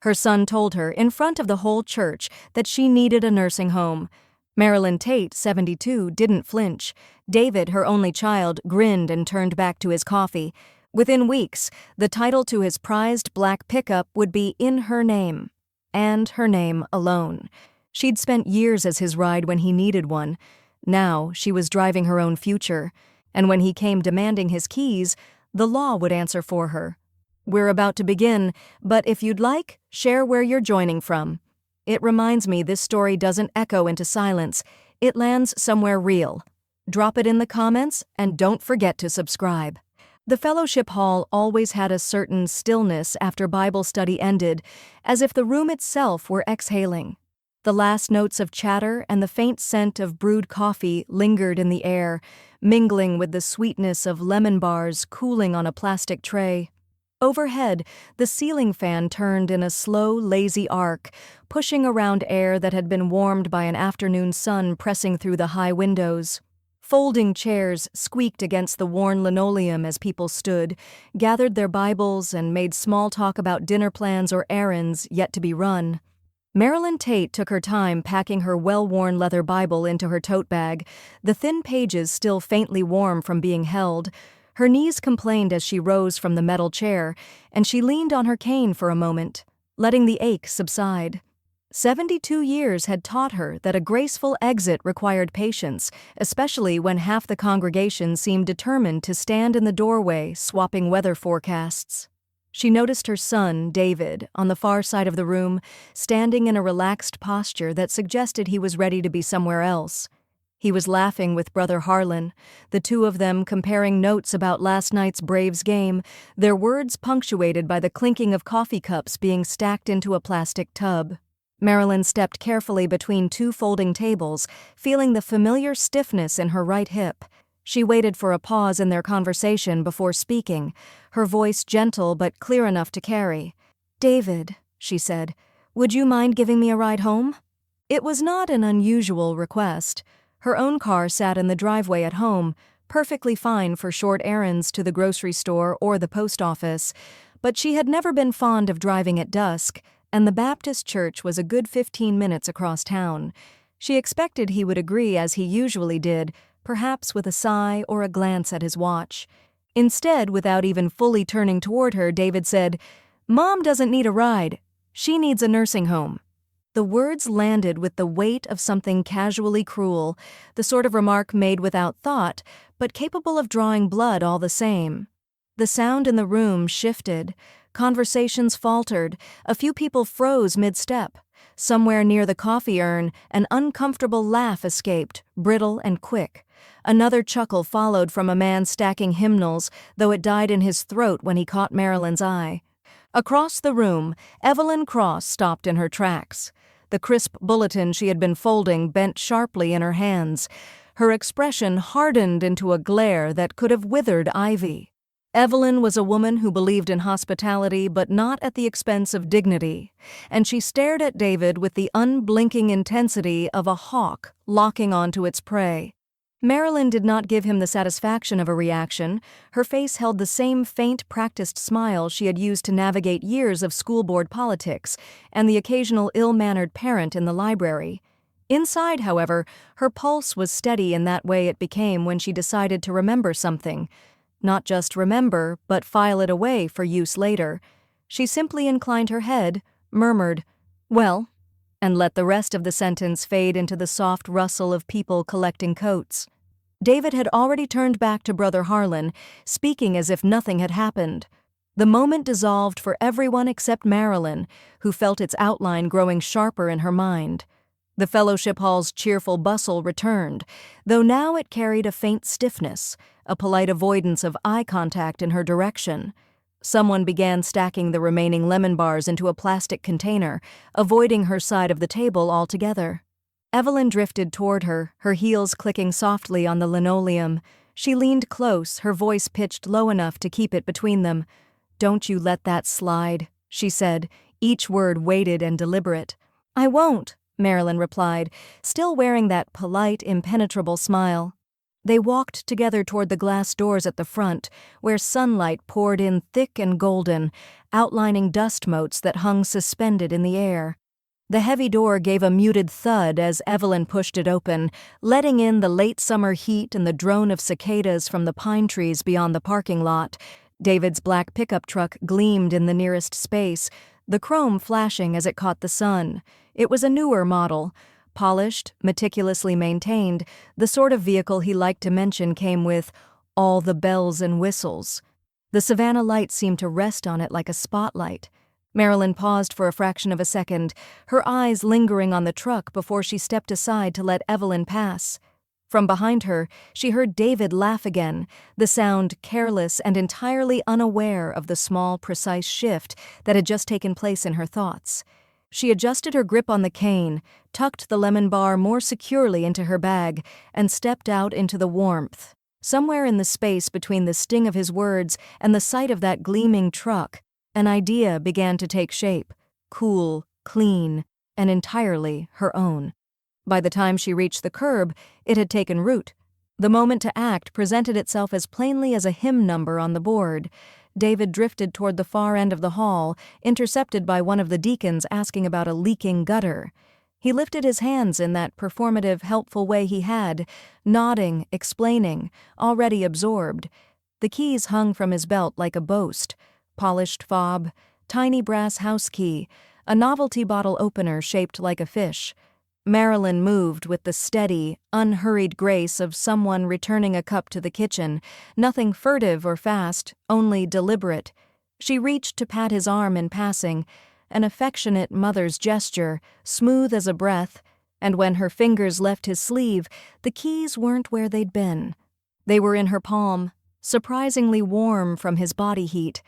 Her son told her, in front of the whole church, that she needed a nursing home. Marilyn Tate, 72, didn't flinch. David, her only child, grinned and turned back to his coffee. Within weeks, the title to his prized black pickup would be in her name. And her name alone. She'd spent years as his ride when he needed one. Now, she was driving her own future. And when he came demanding his keys, the law would answer for her. We're about to begin, but if you'd like, share where you're joining from. It reminds me this story doesn't echo into silence. It lands somewhere real. Drop it in the comments, and don't forget to subscribe. The fellowship hall always had a certain stillness after Bible study ended, as if the room itself were exhaling. The last notes of chatter and the faint scent of brewed coffee lingered in the air, mingling with the sweetness of lemon bars cooling on a plastic tray. Overhead, the ceiling fan turned in a slow, lazy arc, pushing around air that had been warmed by an afternoon sun pressing through the high windows. Folding chairs squeaked against the worn linoleum as people stood, gathered their Bibles, and made small talk about dinner plans or errands yet to be run. Marilyn Tate took her time packing her well-worn leather Bible into her tote bag, the thin pages still faintly warm from being held. Her knees complained as she rose from the metal chair, and she leaned on her cane for a moment, letting the ache subside. 72 years had taught her that a graceful exit required patience, especially when half the congregation seemed determined to stand in the doorway, swapping weather forecasts. She noticed her son, David, on the far side of the room, standing in a relaxed posture that suggested he was ready to be somewhere else. He was laughing with brother Harlan, the two of them comparing notes about last night's Braves game, their words punctuated by the clinking of coffee cups being stacked into a plastic tub. Marilyn stepped carefully between two folding tables, feeling the familiar stiffness in her right hip. She waited for a pause in their conversation before speaking, her voice gentle but clear enough to carry. "David," she said, "would you mind giving me a ride home?" It was not an unusual request. Her own car sat in the driveway at home, perfectly fine for short errands to the grocery store or the post office, but she had never been fond of driving at dusk, and the Baptist church was a good 15 minutes across town. She expected he would agree as he usually did, perhaps with a sigh or a glance at his watch. Instead, without even fully turning toward her, David said, "Mom doesn't need a ride. She needs a nursing home." The words landed with the weight of something casually cruel, the sort of remark made without thought, but capable of drawing blood all the same. The sound in the room shifted. Conversations faltered. A few people froze mid-step. Somewhere near the coffee urn, an uncomfortable laugh escaped, brittle and quick. Another chuckle followed from a man stacking hymnals, though it died in his throat when he caught Marilyn's eye. Across the room, Evelyn Cross stopped in her tracks. The crisp bulletin she had been folding bent sharply in her hands. Her expression hardened into a glare that could have withered ivy. Evelyn was a woman who believed in hospitality but not at the expense of dignity, and she stared at David with the unblinking intensity of a hawk locking onto its prey. Marilyn did not give him the satisfaction of a reaction. Her face held the same faint, practiced smile she had used to navigate years of school board politics and the occasional ill-mannered parent in the library. Inside, however, her pulse was steady in that way it became when she decided to remember something. Not just remember, but file it away for use later. She simply inclined her head, murmured, "Well," and let the rest of the sentence fade into the soft rustle of people collecting coats. David had already turned back to brother Harlan, speaking as if nothing had happened. The moment dissolved for everyone except Marilyn, who felt its outline growing sharper in her mind. The fellowship hall's cheerful bustle returned, though now it carried a faint stiffness, a polite avoidance of eye contact in her direction. Someone began stacking the remaining lemon bars into a plastic container, avoiding her side of the table altogether. Evelyn drifted toward her, her heels clicking softly on the linoleum. She leaned close, her voice pitched low enough to keep it between them. "Don't you let that slide," she said, each word weighted and deliberate. "I won't," Marilyn replied, still wearing that polite, impenetrable smile. They walked together toward the glass doors at the front, where sunlight poured in thick and golden, outlining dust motes that hung suspended in the air. The heavy door gave a muted thud as Evelyn pushed it open, letting in the late summer heat and the drone of cicadas from the pine trees beyond the parking lot. David's black pickup truck gleamed in the nearest space, the chrome flashing as it caught the sun. It was a newer model. Polished, meticulously maintained, the sort of vehicle he liked to mention came with all the bells and whistles. The Savannah light seemed to rest on it like a spotlight. Marilyn paused for a fraction of a second, her eyes lingering on the truck before she stepped aside to let Evelyn pass. From behind her, she heard David laugh again, the sound careless and entirely unaware of the small, precise shift that had just taken place in her thoughts. She adjusted her grip on the cane, tucked the lemon bar more securely into her bag, and stepped out into the warmth. Somewhere in the space between the sting of his words and the sight of that gleaming truck, an idea began to take shape, cool, clean, and entirely her own. By the time she reached the curb, it had taken root. The moment to act presented itself as plainly as a hymn number on the board. David drifted toward the far end of the hall, intercepted by one of the deacons asking about a leaking gutter. He lifted his hands in that performative, helpful way he had, nodding, explaining, already absorbed. The keys hung from his belt like a boast: polished fob, tiny brass house key, a novelty bottle opener shaped like a fish. Marilyn moved with the steady, unhurried grace of someone returning a cup to the kitchen, nothing furtive or fast, only deliberate. She reached to pat his arm in passing, an affectionate mother's gesture, smooth as a breath, and when her fingers left his sleeve, the keys weren't where they'd been. They were in her palm, surprisingly warm from his body heat.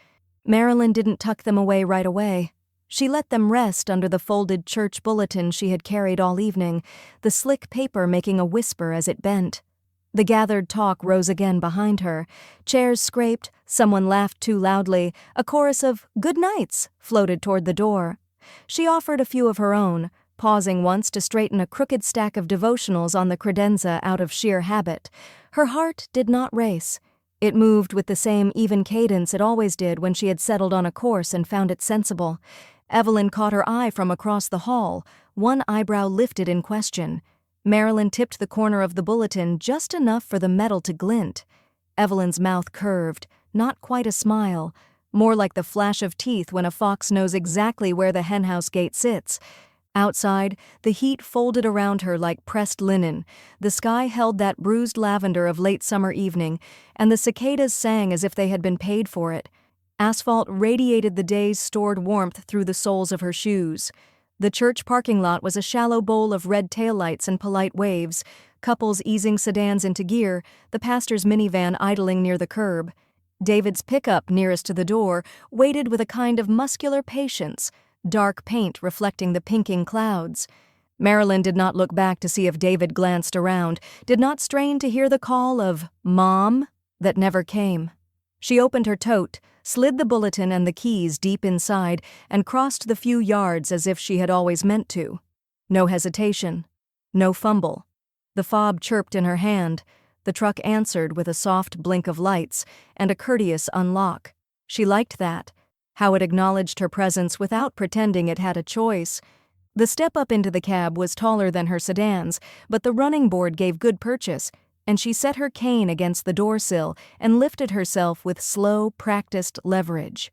Marilyn didn't tuck them away right away. She let them rest under the folded church bulletin she had carried all evening, the slick paper making a whisper as it bent. The gathered talk rose again behind her. Chairs scraped, someone laughed too loudly, a chorus of "good nights" floated toward the door. She offered a few of her own, pausing once to straighten a crooked stack of devotionals on the credenza out of sheer habit. Her heart did not race. It moved with the same even cadence it always did when she had settled on a course and found it sensible. Evelyn caught her eye from across the hall, one eyebrow lifted in question. Marilyn tipped the corner of the bulletin just enough for the metal to glint. Evelyn's mouth curved, not quite a smile, more like the flash of teeth when a fox knows exactly where the henhouse gate sits. Outside, the heat folded around her like pressed linen. The sky held that bruised lavender of late summer evening, and the cicadas sang as if they had been paid for it. Asphalt radiated the day's stored warmth through the soles of her shoes. The church parking lot was a shallow bowl of red taillights and polite waves, couples easing sedans into gear, the pastor's minivan idling near the curb. David's pickup nearest to the door waited with a kind of muscular patience, dark paint reflecting the pinking clouds. Marilyn did not look back to see if David glanced around, did not strain to hear the call of "Mom" that never came. She opened her tote, slid the bulletin and the keys deep inside, and crossed the few yards as if she had always meant to. No hesitation. No fumble. The fob chirped in her hand. The truck answered with a soft blink of lights and a courteous unlock. She liked that, how it acknowledged her presence without pretending it had a choice. The step up into the cab was taller than her sedans, but the running board gave good purchase, and she set her cane against the door sill and lifted herself with slow, practiced leverage.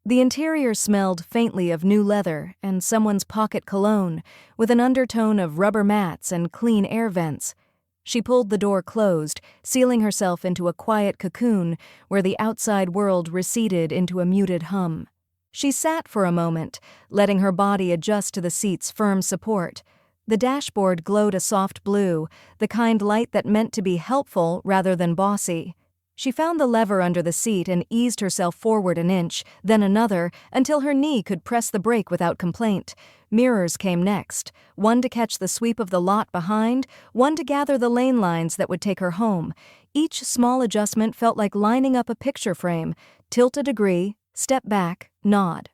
The interior smelled faintly of new leather and someone's pocket cologne, with an undertone of rubber mats and clean air vents. She pulled the door closed, sealing herself into a quiet cocoon where the outside world receded into a muted hum. She sat for a moment, letting her body adjust to the seat's firm support. The dashboard glowed a soft blue, the kind light that meant to be helpful rather than bossy. She found the lever under the seat and eased herself forward an inch, then another, until her knee could press the brake without complaint. Mirrors came next, one to catch the sweep of the lot behind, one to gather the lane lines that would take her home. Each small adjustment felt like lining up a picture frame. Tilt a degree, step back, nod.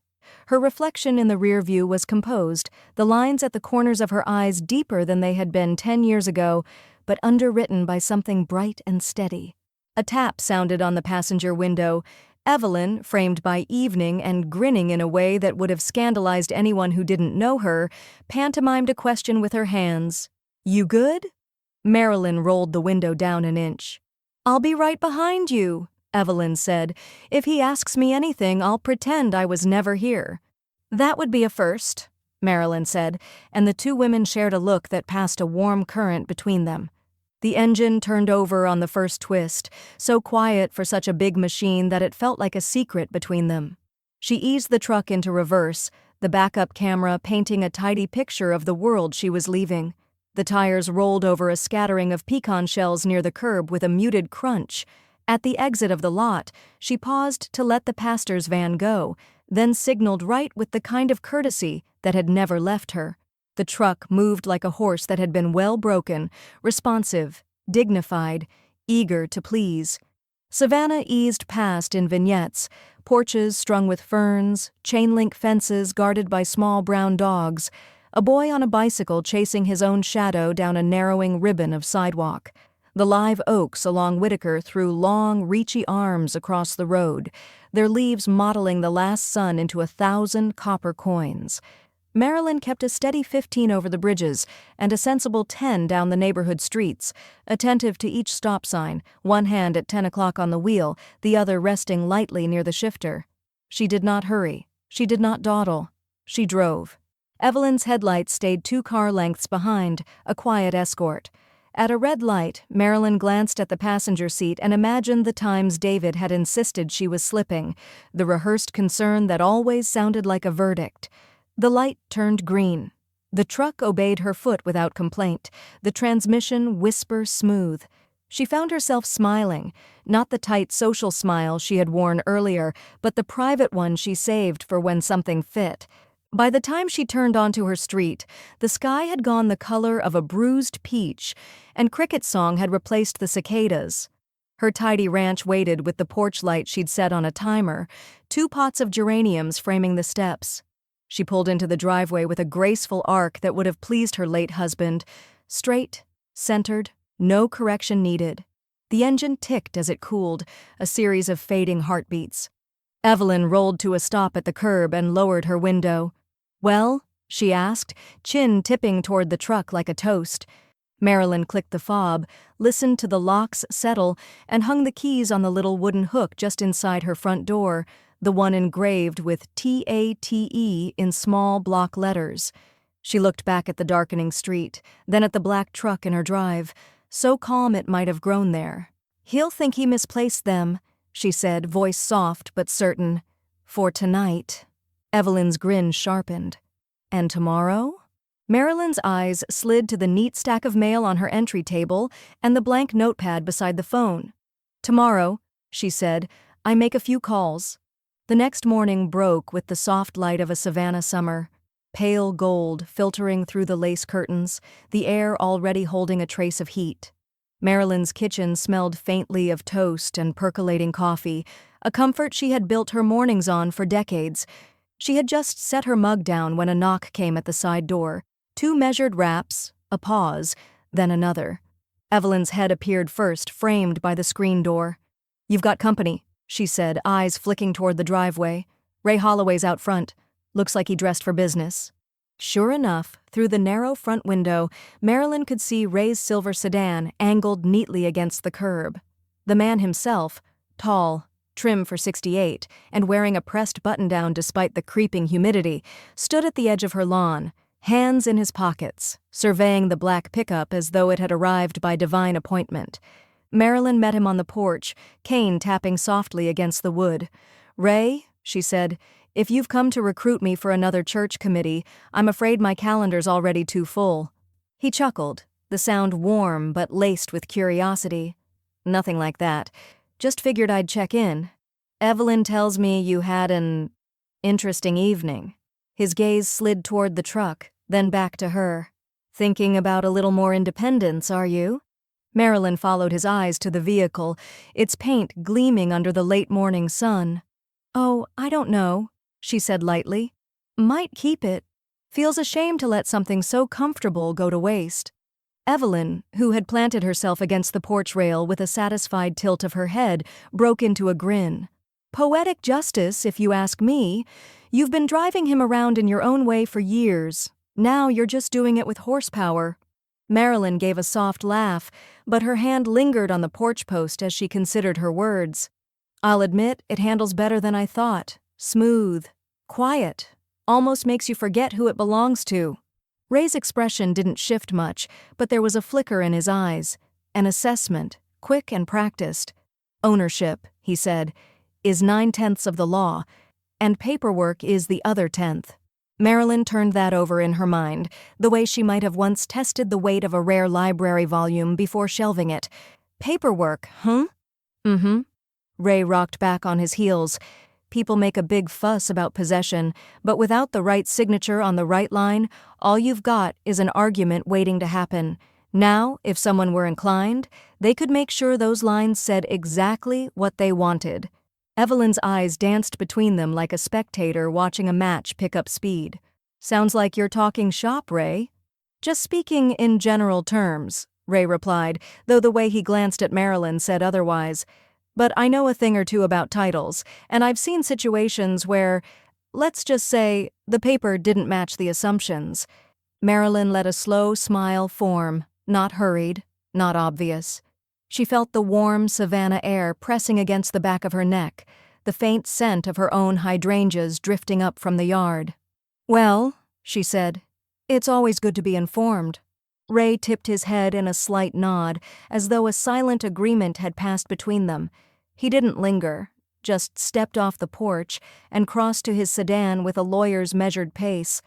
Her reflection in the rear view was composed, the lines at the corners of her eyes deeper than they had been 10 years ago, but underwritten by something bright and steady. A tap sounded on the passenger window. Evelyn, framed by evening and grinning in a way that would have scandalized anyone who didn't know her, pantomimed a question with her hands. "You good?" Marilyn rolled the window down an inch. "I'll be right behind you," Evelyn said. "If he asks me anything, I'll pretend I was never here." "That would be a first," Marilyn said, and the two women shared a look that passed a warm current between them. The engine turned over on the first twist, so quiet for such a big machine that it felt like a secret between them. She eased the truck into reverse, the backup camera painting a tidy picture of the world she was leaving. The tires rolled over a scattering of pecan shells near the curb with a muted crunch. At the exit of the lot, she paused to let the pastor's van go, then signaled right with the kind of courtesy that had never left her. The truck moved like a horse that had been well broken, responsive, dignified, eager to please. Savannah eased past in vignettes, porches strung with ferns, chain-link fences guarded by small brown dogs, a boy on a bicycle chasing his own shadow down a narrowing ribbon of sidewalk. The live oaks along Whitaker threw long, reachy arms across the road, their leaves mottling the last sun into 1,000 copper coins. Marilyn kept a steady 15 over the bridges and a sensible 10 down the neighborhood streets, attentive to each stop sign, one hand at 10 o'clock on the wheel, the other resting lightly near the shifter. She did not hurry. She did not dawdle. She drove. Evelyn's headlights stayed 2 car lengths behind, a quiet escort. At a red light, Marilyn glanced at the passenger seat and imagined the times David had insisted she was slipping, the rehearsed concern that always sounded like a verdict. The light turned green. The truck obeyed her foot without complaint, the transmission whisper smooth. She found herself smiling, not the tight social smile she had worn earlier, but the private one she saved for when something fit. By the time she turned onto her street, the sky had gone the color of a bruised peach, and cricket song had replaced the cicadas. Her tidy ranch waited with the porch light she'd set on a timer, 2 pots of geraniums framing the steps. She pulled into the driveway with a graceful arc that would have pleased her late husband. Straight, centered, no correction needed. The engine ticked as it cooled, a series of fading heartbeats. Evelyn rolled to a stop at the curb and lowered her window. "Well?" she asked, chin tipping toward the truck like a toast. Marilyn clicked the fob, listened to the locks settle, and hung the keys on the little wooden hook just inside her front door, the one engraved with TATE in small block letters. She looked back at the darkening street, then at the black truck in her drive, so calm it might have grown there. "He'll think he misplaced them," she said, voice soft but certain. "For tonight." Evelyn's grin sharpened. "And tomorrow?" Marilyn's eyes slid to the neat stack of mail on her entry table and the blank notepad beside the phone. "Tomorrow," she said, "I make a few calls." The next morning broke with the soft light of a Savannah summer, pale gold filtering through the lace curtains, the air already holding a trace of heat. Marilyn's kitchen smelled faintly of toast and percolating coffee, a comfort she had built her mornings on for decades. She had just set her mug down when a knock came at the side door. 2 measured raps, a pause, then another. Evelyn's head appeared first, framed by the screen door. "You've got company," she said, eyes flicking toward the driveway. "Ray Holloway's out front. Looks like he dressed for business." Sure enough, through the narrow front window, Marilyn could see Ray's silver sedan angled neatly against the curb. The man himself, tall, trim for 68, and wearing a pressed button-down despite the creeping humidity, stood at the edge of her lawn, hands in his pockets, surveying the black pickup as though it had arrived by divine appointment. Marilyn met him on the porch, cane tapping softly against the wood. "Ray," she said, "if you've come to recruit me for another church committee, I'm afraid my calendar's already too full." He chuckled, the sound warm but laced with curiosity. "Nothing like that. Just figured I'd check in. Evelyn tells me you had an interesting evening." His gaze slid toward the truck, then back to her. "Thinking about a little more independence, are you?" Marilyn followed his eyes to the vehicle, its paint gleaming under the late morning sun. "Oh, I don't know," she said lightly. "Might keep it. Feels a shame to let something so comfortable go to waste." Evelyn, who had planted herself against the porch rail with a satisfied tilt of her head, broke into a grin. "Poetic justice, if you ask me. You've been driving him around in your own way for years. Now you're just doing it with horsepower." Marilyn gave a soft laugh, but her hand lingered on the porch post as she considered her words. "I'll admit it handles better than I thought. Smooth. Quiet. Almost makes you forget who it belongs to." Ray's expression didn't shift much, but there was a flicker in his eyes. An assessment, quick and practiced. "Ownership," he said, "is 9/10 of the law, and paperwork is the other 10th. Marilyn turned that over in her mind, the way she might have once tested the weight of a rare library volume before shelving it. "Paperwork, huh?" "Mm-hmm." Ray rocked back on his heels. "People make a big fuss about possession, but without the right signature on the right line, all you've got is an argument waiting to happen. Now, if someone were inclined, they could make sure those lines said exactly what they wanted." Evelyn's eyes danced between them like a spectator watching a match pick up speed. "Sounds like you're talking shop, Ray." "Just speaking in general terms," Ray replied, though the way he glanced at Marilyn said otherwise. "But I know a thing or two about titles, and I've seen situations where, let's just say, the paper didn't match the assumptions." Marilyn let a slow smile form, not hurried, not obvious. She felt the warm savanna air pressing against the back of her neck, the faint scent of her own hydrangeas drifting up from the yard. "Well," she said, "it's always good to be informed." Ray tipped his head in a slight nod, as though a silent agreement had passed between them. He didn't linger, just stepped off the porch and crossed to his sedan with a lawyer's measured pace.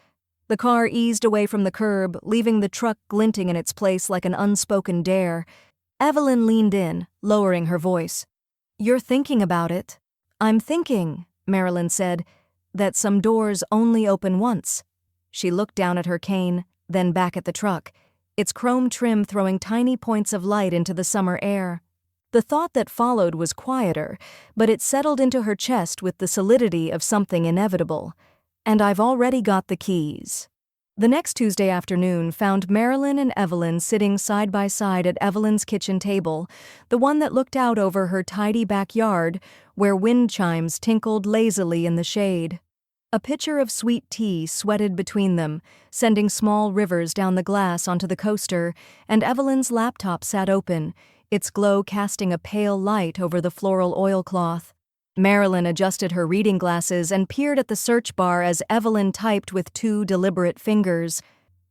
The car eased away from the curb, leaving the truck glinting in its place like an unspoken dare. Evelyn leaned in, lowering her voice. "You're thinking about it." "I'm thinking," Marilyn said, "that some doors only open once." She looked down at her cane, then back at the truck, its chrome trim throwing tiny points of light into the summer air. The thought that followed was quieter, but it settled into her chest with the solidity of something inevitable. "And I've already got the keys." The next Tuesday afternoon found Marilyn and Evelyn sitting side by side at Evelyn's kitchen table, the one that looked out over her tidy backyard, where wind chimes tinkled lazily in the shade. A pitcher of sweet tea sweated between them, sending small rivers down the glass onto the coaster, and Evelyn's laptop sat open, its glow casting a pale light over the floral oilcloth. Marilyn adjusted her reading glasses and peered at the search bar as Evelyn typed with 2 deliberate fingers.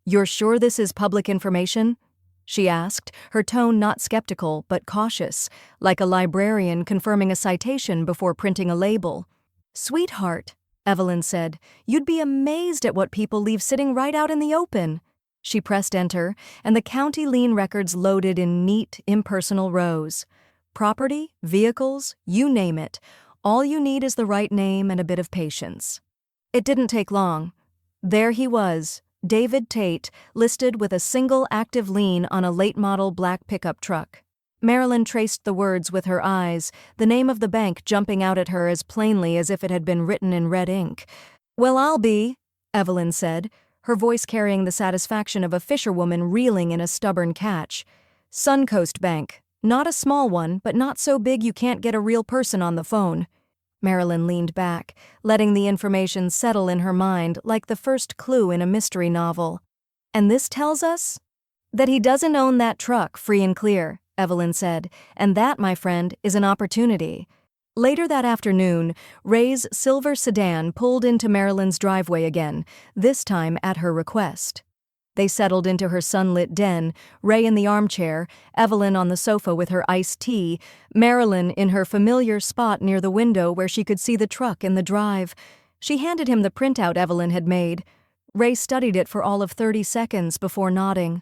"You're sure this is public information?" she asked, her tone not skeptical but cautious, like a librarian confirming a citation before printing a label. "Sweetheart," Evelyn said, "you'd be amazed at what people leave sitting right out in the open." She pressed enter, and the county lien records loaded in neat, impersonal rows. Property, vehicles, you name it. All you need is the right name and a bit of patience. It didn't take long. There he was, David Tate, listed with a single active lien on a late-model black pickup truck. Marilyn traced the words with her eyes, the name of the bank jumping out at her as plainly as if it had been written in red ink. "Well, I'll be," Evelyn said, her voice carrying the satisfaction of a fisherwoman reeling in a stubborn catch. "Suncoast Bank. Not a small one, but not so big you can't get a real person on the phone." Marilyn leaned back, letting the information settle in her mind like the first clue in a mystery novel. "And this tells us?" "That he doesn't own that truck, free and clear," Evelyn said, "and that, my friend, is an opportunity." Later that afternoon, Ray's silver sedan pulled into Marilyn's driveway again, this time at her request. They settled into her sunlit den, Ray in the armchair, Evelyn on the sofa with her iced tea, Marilyn in her familiar spot near the window where she could see the truck in the drive. She handed him the printout Evelyn had made. Ray studied it for all of 30 seconds before nodding.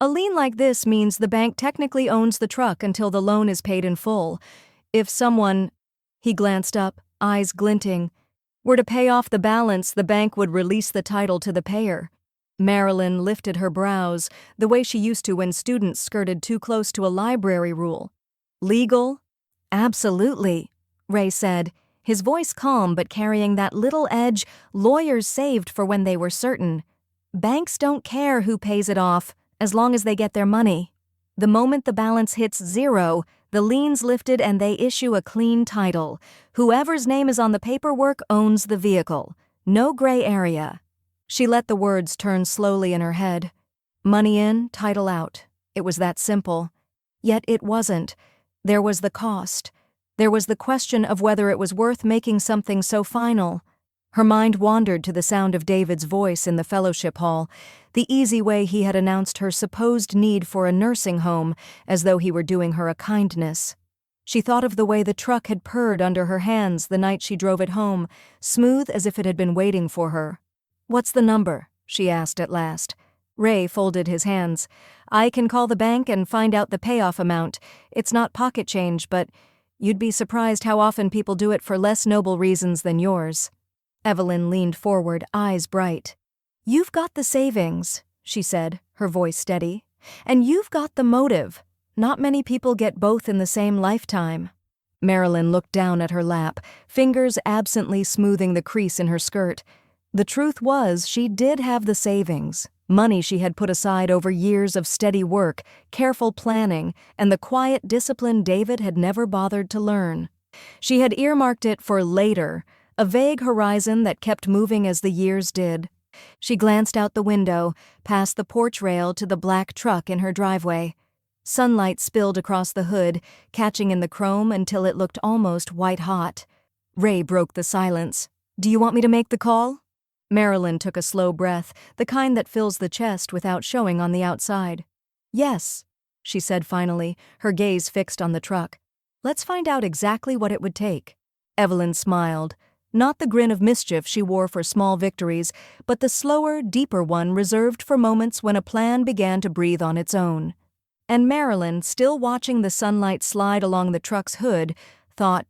"A lien like this means the bank technically owns the truck until the loan is paid in full. If someone," he glanced up, eyes glinting, "were to pay off the balance, the bank would release the title to the payer." Marilyn lifted her brows, the way she used to when students skirted too close to a library rule. "Legal?" "Absolutely," Ray said, his voice calm but carrying that little edge lawyers saved for when they were certain. "Banks don't care who pays it off, as long as they get their money. The moment the balance hits zero, the lien's lifted and they issue a clean title. Whoever's name is on the paperwork owns the vehicle. No gray area. She let the words turn slowly in her head. Money in, title out. It was that simple. Yet it wasn't. There was the cost. There was the question of whether it was worth making something so final. Her mind wandered to the sound of David's voice in the fellowship hall, the easy way he had announced her supposed need for a nursing home, as though he were doing her a kindness. She thought of the way the truck had purred under her hands the night she drove it home, smooth as if it had been waiting for her. "What's the number?" she asked at last. Ray folded his hands. "I can call the bank and find out the payoff amount. It's not pocket change, but you'd be surprised how often people do it for less noble reasons than yours." Evelyn leaned forward, eyes bright. "You've got the savings," she said, her voice steady. "And you've got the motive. Not many people get both in the same lifetime." Marilyn looked down at her lap, fingers absently smoothing the crease in her skirt. The truth was, she did have the savings, money she had put aside over years of steady work, careful planning, and the quiet discipline David had never bothered to learn. She had earmarked it for later, a vague horizon that kept moving as the years did. She glanced out the window, past the porch rail to the black truck in her driveway. Sunlight spilled across the hood, catching in the chrome until it looked almost white-hot. Ray broke the silence. "Do you want me to make the call?" Marilyn took a slow breath, the kind that fills the chest without showing on the outside. "Yes," she said finally, her gaze fixed on the truck. "Let's find out exactly what it would take." Evelyn smiled. Not the grin of mischief she wore for small victories, but the slower, deeper one reserved for moments when a plan began to breathe on its own. And Marilyn, still watching the sunlight slide along the truck's hood, thought,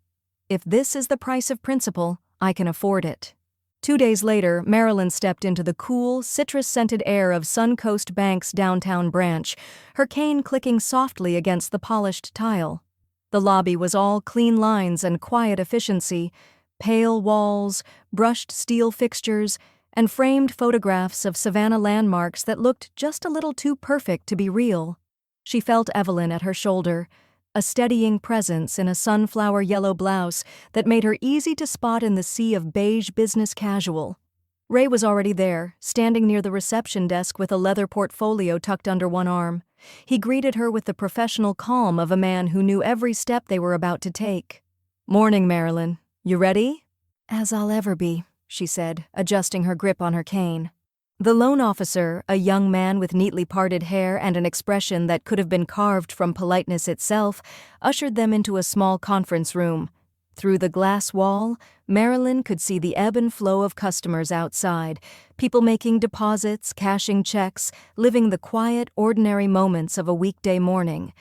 "If this is the price of principle, I can afford it." 2 days later, Marilyn stepped into the cool, citrus-scented air of Suncoast Bank's downtown branch, her cane clicking softly against the polished tile. The lobby was all clean lines and quiet efficiency, pale walls, brushed steel fixtures, and framed photographs of Savannah landmarks that looked just a little too perfect to be real. She felt Evelyn at her shoulder, a steadying presence in a sunflower yellow blouse that made her easy to spot in the sea of beige business casual. Ray was already there, standing near the reception desk with a leather portfolio tucked under one arm. He greeted her with the professional calm of a man who knew every step they were about to take. "Morning, Marilyn. You ready?" "As I'll ever be," she said, adjusting her grip on her cane. The loan officer, a young man with neatly parted hair and an expression that could have been carved from politeness itself, ushered them into a small conference room. Through the glass wall, Marilyn could see the ebb and flow of customers outside, people making deposits, cashing checks, living the quiet, ordinary moments of a weekday morning.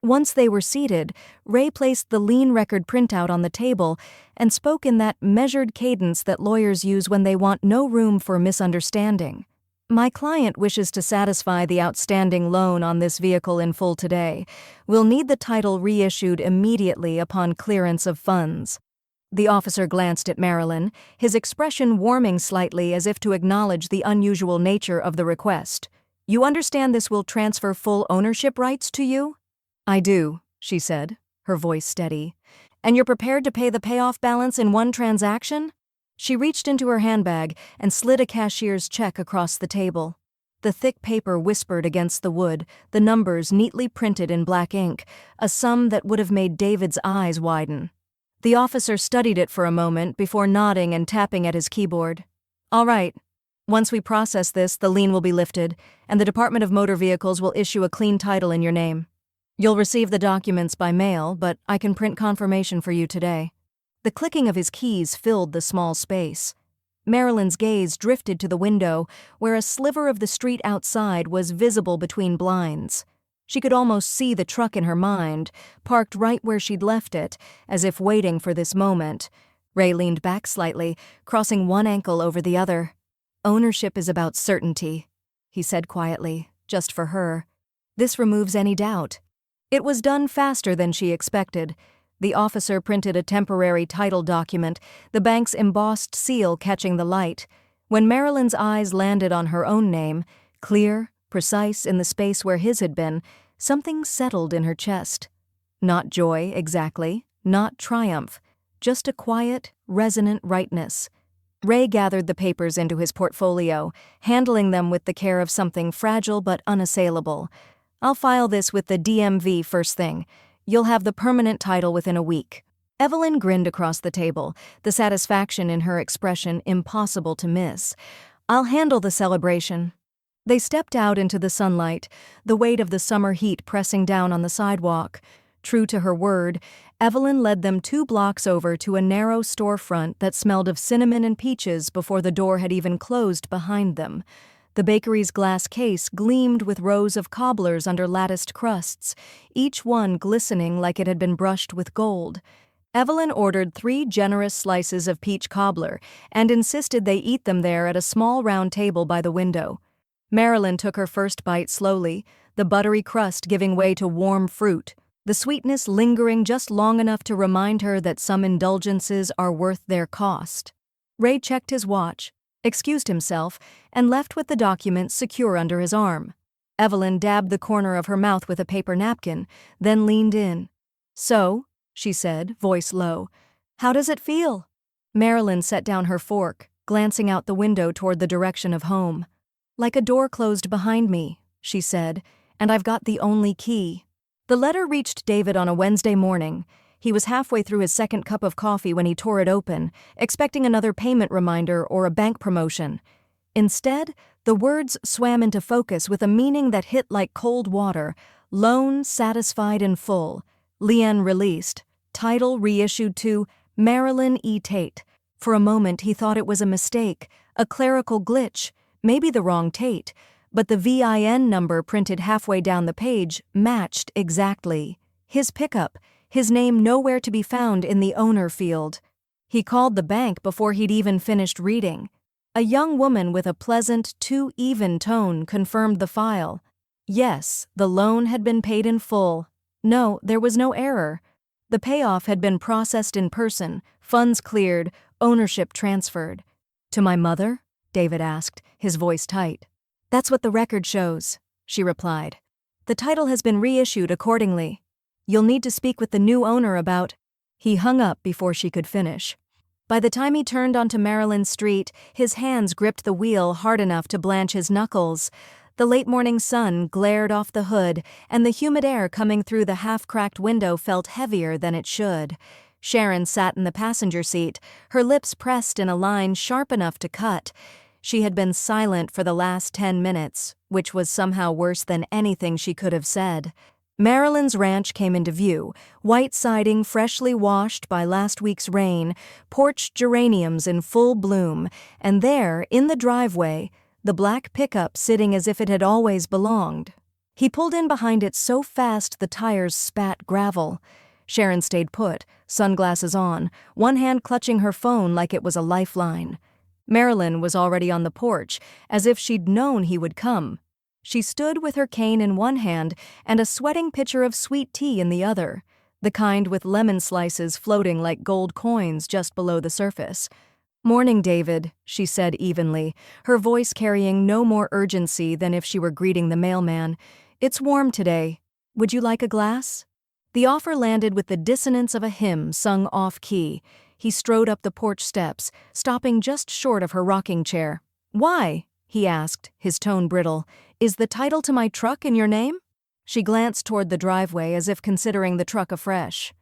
Once they were seated, Ray placed the lien record printout on the table and spoke in that measured cadence that lawyers use when they want no room for misunderstanding. "My client wishes to satisfy the outstanding loan on this vehicle in full today. We'll need the title reissued immediately upon clearance of funds." The officer glanced at Marilyn, his expression warming slightly as if to acknowledge the unusual nature of the request. "You understand this will transfer full ownership rights to you?" "I do," she said, her voice steady. "And you're prepared to pay the payoff balance in one transaction?" She reached into her handbag and slid a cashier's check across the table. The thick paper whispered against the wood, the numbers neatly printed in black ink, a sum that would have made David's eyes widen. The officer studied it for a moment before nodding and tapping at his keyboard. "All right. Once we process this, the lien will be lifted, and the Department of Motor Vehicles will issue a clean title in your name. You'll receive the documents by mail, but I can print confirmation for you today." The clicking of his keys filled the small space. Marilyn's gaze drifted to the window, where a sliver of the street outside was visible between blinds. She could almost see the truck in her mind, parked right where she'd left it, as if waiting for this moment. Ray leaned back slightly, crossing one ankle over the other. "Ownership is about certainty," he said quietly, just for her. "This removes any doubt." It was done faster than she expected. The officer printed a temporary title document, the bank's embossed seal catching the light. When Marilyn's eyes landed on her own name, clear, precise in the space where his had been, something settled in her chest. Not joy, exactly, not triumph, just a quiet, resonant rightness. Ray gathered the papers into his portfolio, handling them with the care of something fragile but unassailable. "I'll file this with the DMV first thing. You'll have the permanent title within a week." Evelyn grinned across the table, the satisfaction in her expression impossible to miss. "I'll handle the celebration." They stepped out into the sunlight, the weight of the summer heat pressing down on the sidewalk. True to her word, Evelyn led them 2 blocks over to a narrow storefront that smelled of cinnamon and peaches before the door had even closed behind them. The bakery's glass case gleamed with rows of cobblers under latticed crusts, each one glistening like it had been brushed with gold. Evelyn ordered 3 generous slices of peach cobbler and insisted they eat them there at a small round table by the window. Marilyn took her first bite slowly, the buttery crust giving way to warm fruit, the sweetness lingering just long enough to remind her that some indulgences are worth their cost. Ray checked his watch, excused himself, and left with the document secure under his arm. Evelyn dabbed the corner of her mouth with a paper napkin, then leaned in. "So," she said, voice low, "how does it feel?" Marilyn set down her fork, glancing out the window toward the direction of home. "Like a door closed behind me," she said, "and I've got the only key." The letter reached David on a Wednesday morning. He was halfway through his second cup of coffee when he tore it open, expecting another payment reminder or a bank promotion. Instead, the words swam into focus with a meaning that hit like cold water: loan satisfied in full, lien released, title reissued to Marilyn E. Tate. For a moment he thought it was a mistake, a clerical glitch, maybe the wrong Tate, but the VIN number printed halfway down the page matched exactly. His pickup, his name nowhere to be found in the owner field. He called the bank before he'd even finished reading. A young woman with a pleasant, too even tone confirmed the file. Yes, the loan had been paid in full. No, there was no error. The payoff had been processed in person, funds cleared, ownership transferred. "To my mother?" David asked, his voice tight. "That's what the record shows," she replied. "The title has been reissued accordingly. You'll need to speak with the new owner about—" He hung up before she could finish. By the time he turned onto Marilyn Street, his hands gripped the wheel hard enough to blanch his knuckles. The late morning sun glared off the hood, and the humid air coming through the half-cracked window felt heavier than it should. Sharon sat in the passenger seat, her lips pressed in a line sharp enough to cut. She had been silent for the last 10 minutes, which was somehow worse than anything she could have said. Marilyn's ranch came into view, white siding freshly washed by last week's rain, porch geraniums in full bloom, and there, in the driveway, the black pickup sitting as if it had always belonged. He pulled in behind it so fast the tires spat gravel. Sharon stayed put, sunglasses on, one hand clutching her phone like it was a lifeline. Marilyn was already on the porch, as if she'd known he would come. She stood with her cane in one hand and a sweating pitcher of sweet tea in the other, the kind with lemon slices floating like gold coins just below the surface. "Morning, David," she said evenly, her voice carrying no more urgency than if she were greeting the mailman. "It's warm today. Would you like a glass?" The offer landed with the dissonance of a hymn sung off-key. He strode up the porch steps, stopping just short of her rocking chair. "Why?" he asked, his tone brittle. "Is the title to my truck in your name?" She glanced toward the driveway as if considering the truck afresh.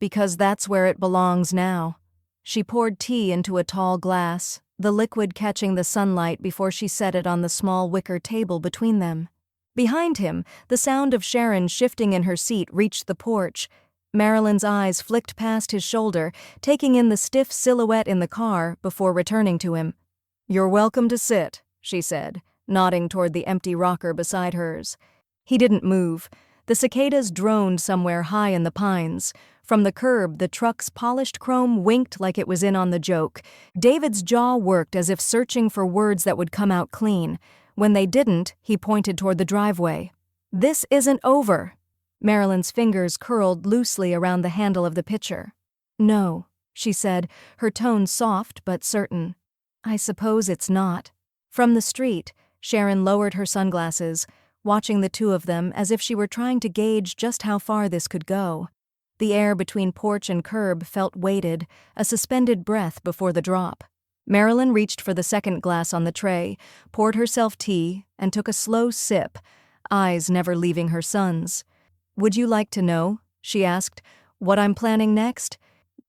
"Because that's where it belongs now." She poured tea into a tall glass, the liquid catching the sunlight before she set it on the small wicker table between them. Behind him, the sound of Sharon shifting in her seat reached the porch. Marilyn's eyes flicked past his shoulder, taking in the stiff silhouette in the car before returning to him. "You're welcome to sit," she said, nodding toward the empty rocker beside hers. He didn't move. The cicadas droned somewhere high in the pines. From the curb, the truck's polished chrome winked like it was in on the joke. David's jaw worked as if searching for words that would come out clean. When they didn't, he pointed toward the driveway. "This isn't over." Marilyn's fingers curled loosely around the handle of the pitcher. "No," she said, her tone soft but certain. "I suppose it's not." From the street, Sharon lowered her sunglasses, watching the two of them as if she were trying to gauge just how far this could go. The air between porch and curb felt weighted, a suspended breath before the drop. Marilyn reached for the second glass on the tray, poured herself tea, and took a slow sip, eyes never leaving her son's. "Would you like to know," she asked, "what I'm planning next?"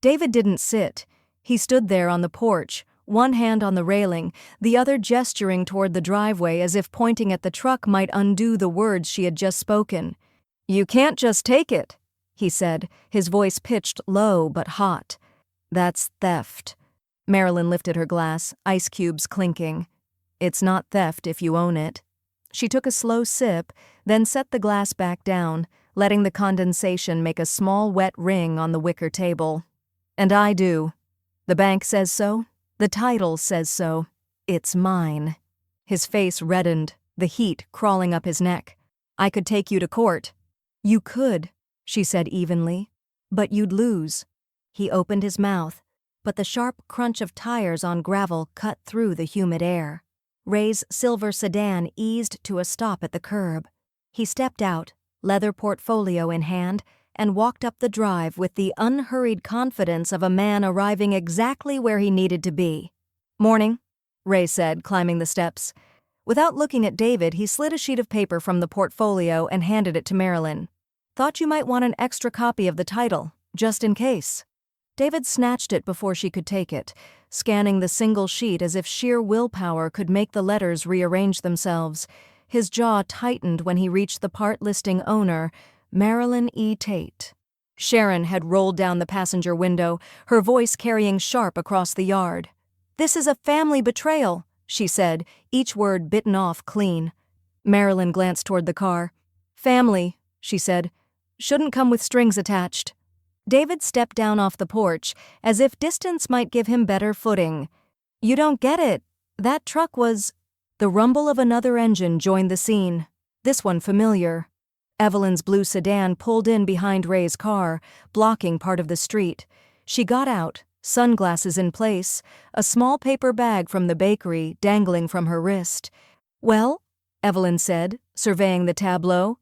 David didn't sit. He stood there on the porch, one hand on the railing, the other gesturing toward the driveway as if pointing at the truck might undo the words she had just spoken. "You can't just take it," he said, his voice pitched low but hot. "That's theft." Marilyn lifted her glass, ice cubes clinking. "It's not theft if you own it." She took a slow sip, then set the glass back down, letting the condensation make a small wet ring on the wicker table. "And I do. The bank says so. The title says so. It's mine." His face reddened, the heat crawling up his neck. "I could take you to court." "You could," she said evenly, "but you'd lose." He opened his mouth, but the sharp crunch of tires on gravel cut through the humid air. Ray's silver sedan eased to a stop at the curb. He stepped out, leather portfolio in hand, and walked up the drive with the unhurried confidence of a man arriving exactly where he needed to be. "Morning," Ray said, climbing the steps. Without looking at David, he slid a sheet of paper from the portfolio and handed it to Marilyn. "Thought you might want an extra copy of the title, just in case." David snatched it before she could take it, scanning the single sheet as if sheer willpower could make the letters rearrange themselves. His jaw tightened when he reached the part listing owner, Marilyn E. Tate. Sharon had rolled down the passenger window, her voice carrying sharp across the yard. "This is a family betrayal," she said, each word bitten off clean. Marilyn glanced toward the car. "Family," she said. "Shouldn't come with strings attached." David stepped down off the porch, as if distance might give him better footing. "You don't get it. That truck was—" The rumble of another engine joined the scene, this one familiar. Evelyn's blue sedan pulled in behind Ray's car, blocking part of the street. She got out, sunglasses in place, a small paper bag from the bakery dangling from her wrist. "Well," Evelyn said, surveying the tableau.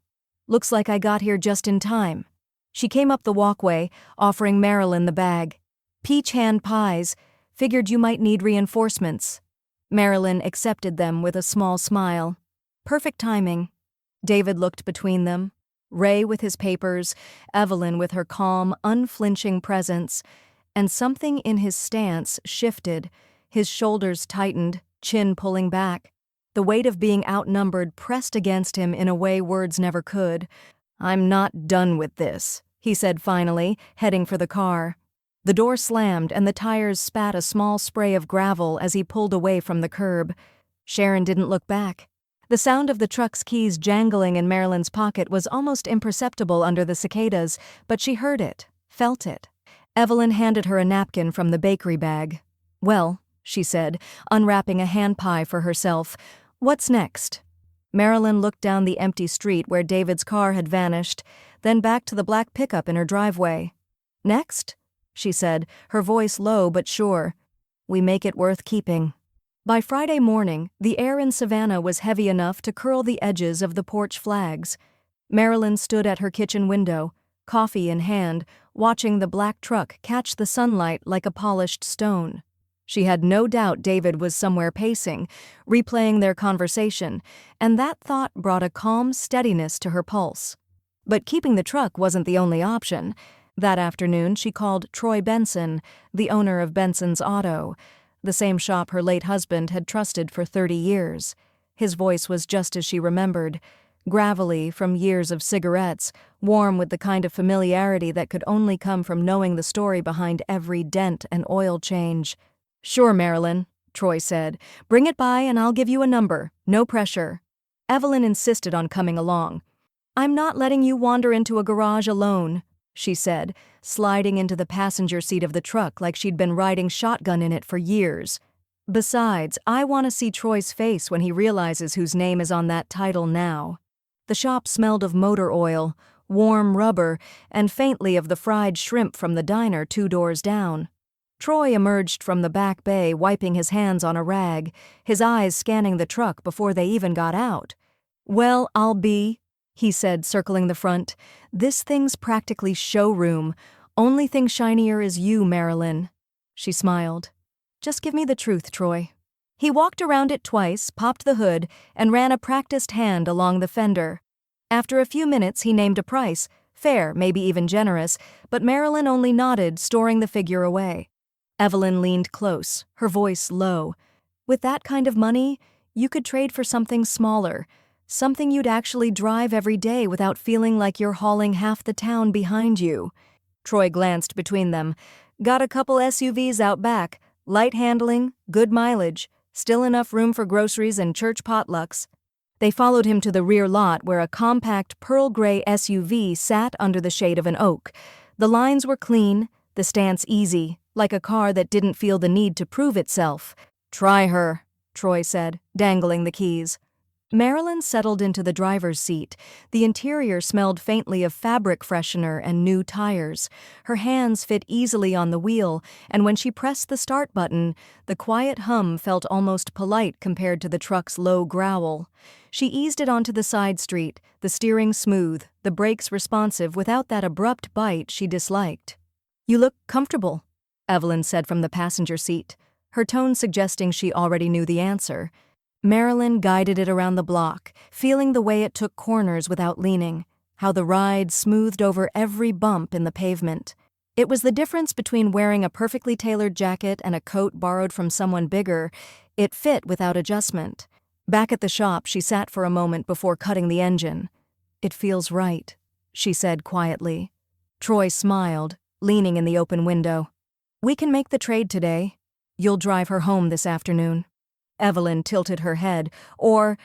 "Looks like I got here just in time." She came up the walkway, offering Marilyn the bag. "Peach hand pies. Figured you might need reinforcements." Marilyn accepted them with a small smile. Perfect timing. David looked between them. Ray with his papers, Evelyn with her calm, unflinching presence. And something in his stance shifted. His shoulders tightened, chin pulling back. The weight of being outnumbered pressed against him in a way words never could. "I'm not done with this," he said finally, heading for the car. The door slammed and the tires spat a small spray of gravel as he pulled away from the curb. Sharon didn't look back. The sound of the truck's keys jangling in Marilyn's pocket was almost imperceptible under the cicadas, but she heard it, felt it. Evelyn handed her a napkin from the bakery bag. "Well," she said, unwrapping a hand pie for herself, "what's next?" Marilyn looked down the empty street where David's car had vanished, then back to the black pickup in her driveway. "Next?" she said, her voice low but sure. "We make it worth keeping." By Friday morning, the air in Savannah was heavy enough to curl the edges of the porch flags. Marilyn stood at her kitchen window, coffee in hand, watching the black truck catch the sunlight like a polished stone. She had no doubt David was somewhere pacing, replaying their conversation, and that thought brought a calm steadiness to her pulse. But keeping the truck wasn't the only option. That afternoon, she called Troy Benson, the owner of Benson's Auto, the same shop her late husband had trusted for 30 years. His voice was just as she remembered, gravelly from years of cigarettes, warm with the kind of familiarity that could only come from knowing the story behind every dent and oil change. "Sure, Marilyn," Troy said. "Bring it by and I'll give you a number. No pressure." Evelyn insisted on coming along. "I'm not letting you wander into a garage alone," she said, sliding into the passenger seat of the truck like she'd been riding shotgun in it for years. "Besides, I want to see Troy's face when he realizes whose name is on that title now." The shop smelled of motor oil, warm rubber, and faintly of the fried shrimp from the diner 2 doors down. Troy emerged from the back bay, wiping his hands on a rag, his eyes scanning the truck before they even got out. "Well, I'll be," he said, circling the front. "This thing's practically showroom. Only thing shinier is you, Marilyn." She smiled. "Just give me the truth, Troy." He walked around it twice, popped the hood, and ran a practiced hand along the fender. After a few minutes, he named a price, fair, maybe even generous, but Marilyn only nodded, storing the figure away. Evelyn leaned close, her voice low. "With that kind of money, you could trade for something smaller, something you'd actually drive every day without feeling like you're hauling half the town behind you." Troy glanced between them. "Got a couple SUVs out back, light handling, good mileage, still enough room for groceries and church potlucks." They followed him to the rear lot where a compact pearl gray SUV sat under the shade of an oak. The lines were clean, the stance easy, like a car that didn't feel the need to prove itself. "Try her," Troy said, dangling the keys. Marilyn settled into the driver's seat. The interior smelled faintly of fabric freshener and new tires. Her hands fit easily on the wheel, and when she pressed the start button, the quiet hum felt almost polite compared to the truck's low growl. She eased it onto the side street, the steering smooth, the brakes responsive without that abrupt bite she disliked. "You look comfortable," Evelyn said from the passenger seat, her tone suggesting she already knew the answer. Marilyn guided it around the block, feeling the way it took corners without leaning, how the ride smoothed over every bump in the pavement. It was the difference between wearing a perfectly tailored jacket and a coat borrowed from someone bigger. It fit without adjustment. Back at the shop, she sat for a moment before cutting the engine. "It feels right," she said quietly. Troy smiled, leaning in the open window. "We can make the trade today. You'll drive her home this afternoon." Evelyn tilted her head. "Or,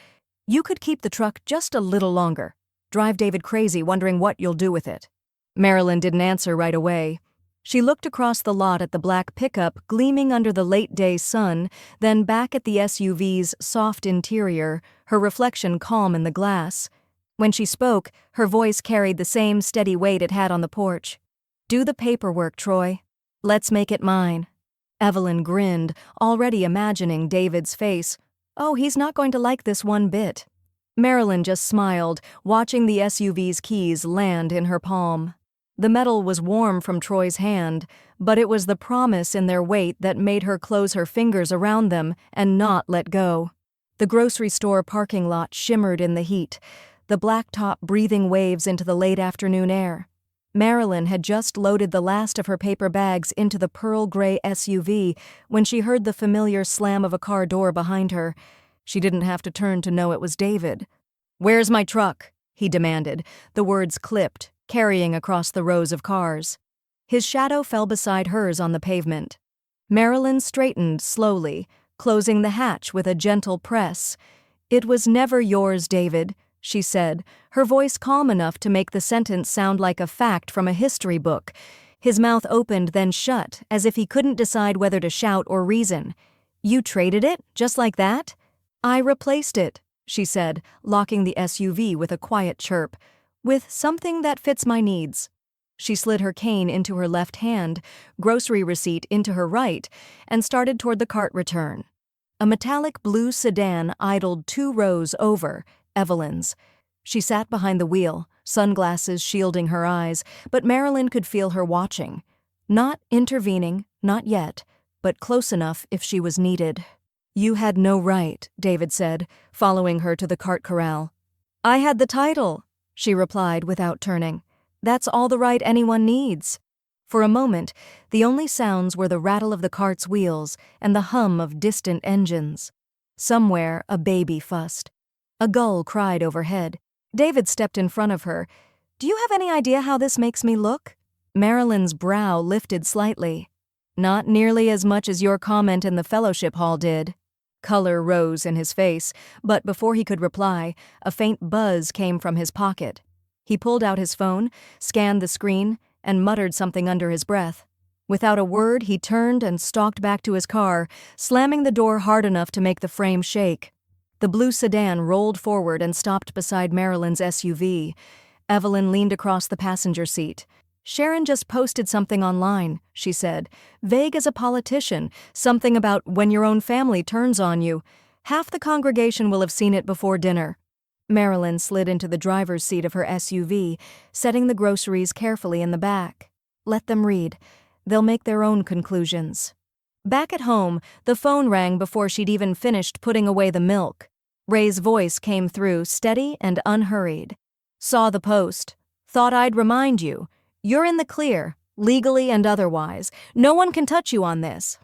you could keep the truck just a little longer. Drive David crazy wondering what you'll do with it." Marilyn didn't answer right away. She looked across the lot at the black pickup gleaming under the late-day sun, then back at the SUV's soft interior, her reflection calm in the glass. When she spoke, her voice carried the same steady weight it had on the porch. "Do the paperwork, Troy. Let's make it mine." Evelyn grinned, already imagining David's face. "Oh, he's not going to like this one bit." Marilyn just smiled, watching the SUV's keys land in her palm. The metal was warm from Troy's hand, but it was the promise in their weight that made her close her fingers around them and not let go. The grocery store parking lot shimmered in the heat, the blacktop breathing waves into the late afternoon air. Marilyn had just loaded the last of her paper bags into the pearl gray SUV when she heard the familiar slam of a car door behind her. She didn't have to turn to know it was David. "Where's my truck?" he demanded, the words clipped, carrying across the rows of cars. His shadow fell beside hers on the pavement. Marilyn straightened slowly, closing the hatch with a gentle press. "It was never yours, David," she said, her voice calm enough to make the sentence sound like a fact from a history book. His mouth opened, then shut, as if he couldn't decide whether to shout or reason. "You traded it, just like that?" "I replaced it," she said, locking the SUV with a quiet chirp, "with something that fits my needs." She slid her cane into her left hand, grocery receipt into her right, and started toward the cart return. A metallic blue sedan idled 2 rows over, Evelyn's. She sat behind the wheel, sunglasses shielding her eyes, but Marilyn could feel her watching. Not intervening, not yet, but close enough if she was needed. "You had no right," David said, following her to the cart corral. "I had the title," she replied without turning. "That's all the right anyone needs." For a moment, the only sounds were the rattle of the cart's wheels and the hum of distant engines. Somewhere, a baby fussed. A gull cried overhead. David stepped in front of her. "Do you have any idea how this makes me look?" Marilyn's brow lifted slightly. "Not nearly as much as your comment in the fellowship hall did." Color rose in his face, but before he could reply, a faint buzz came from his pocket. He pulled out his phone, scanned the screen, and muttered something under his breath. Without a word, he turned and stalked back to his car, slamming the door hard enough to make the frame shake. The blue sedan rolled forward and stopped beside Marilyn's SUV. Evelyn leaned across the passenger seat. Sharon just posted something online, she said, vague as a politician, something about when your own family turns on you. Half the congregation will have seen it before dinner. Marilyn slid into the driver's seat of her SUV, setting the groceries carefully in the back. Let them read. They'll make their own conclusions. Back at home, the phone rang before she'd even finished putting away the milk. Ray's voice came through, steady and unhurried. Saw the post. Thought I'd remind you. You're in the clear, legally and otherwise. No one can touch you on this.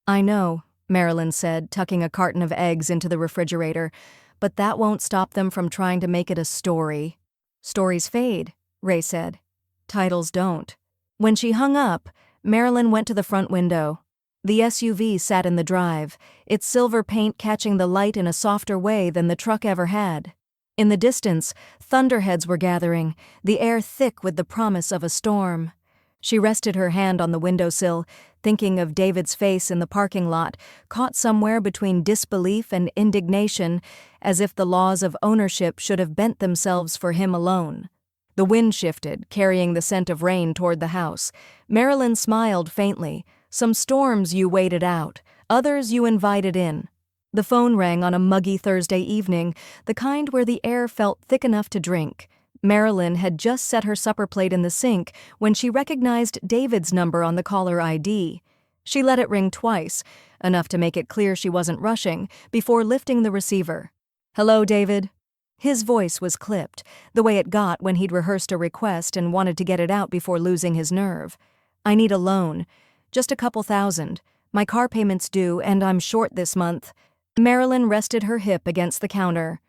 I know, Marilyn said, tucking a carton of eggs into the refrigerator, but that won't stop them from trying to make it a story. Stories fade, Ray said. Titles don't. When she hung up, Marilyn went to the front window. The SUV sat in the drive, its silver paint catching the light in a softer way than the truck ever had. In the distance, thunderheads were gathering, the air thick with the promise of a storm. She rested her hand on the windowsill, thinking of David's face in the parking lot, caught somewhere between disbelief and indignation, as if the laws of ownership should have bent themselves for him alone. The wind shifted, carrying the scent of rain toward the house. Marilyn smiled faintly. Some storms you waited out, others you invited in. The phone rang on a muggy Thursday evening, the kind where the air felt thick enough to drink. Marilyn had just set her supper plate in the sink when she recognized David's number on the caller ID. She let it ring twice, enough to make it clear she wasn't rushing, before lifting the receiver. Hello, David. His voice was clipped, the way it got when he'd rehearsed a request and wanted to get it out before losing his nerve. I need a loan. Just a couple $1,000. My car payment's due, and I'm short this month. Marilyn rested her hip against the counter.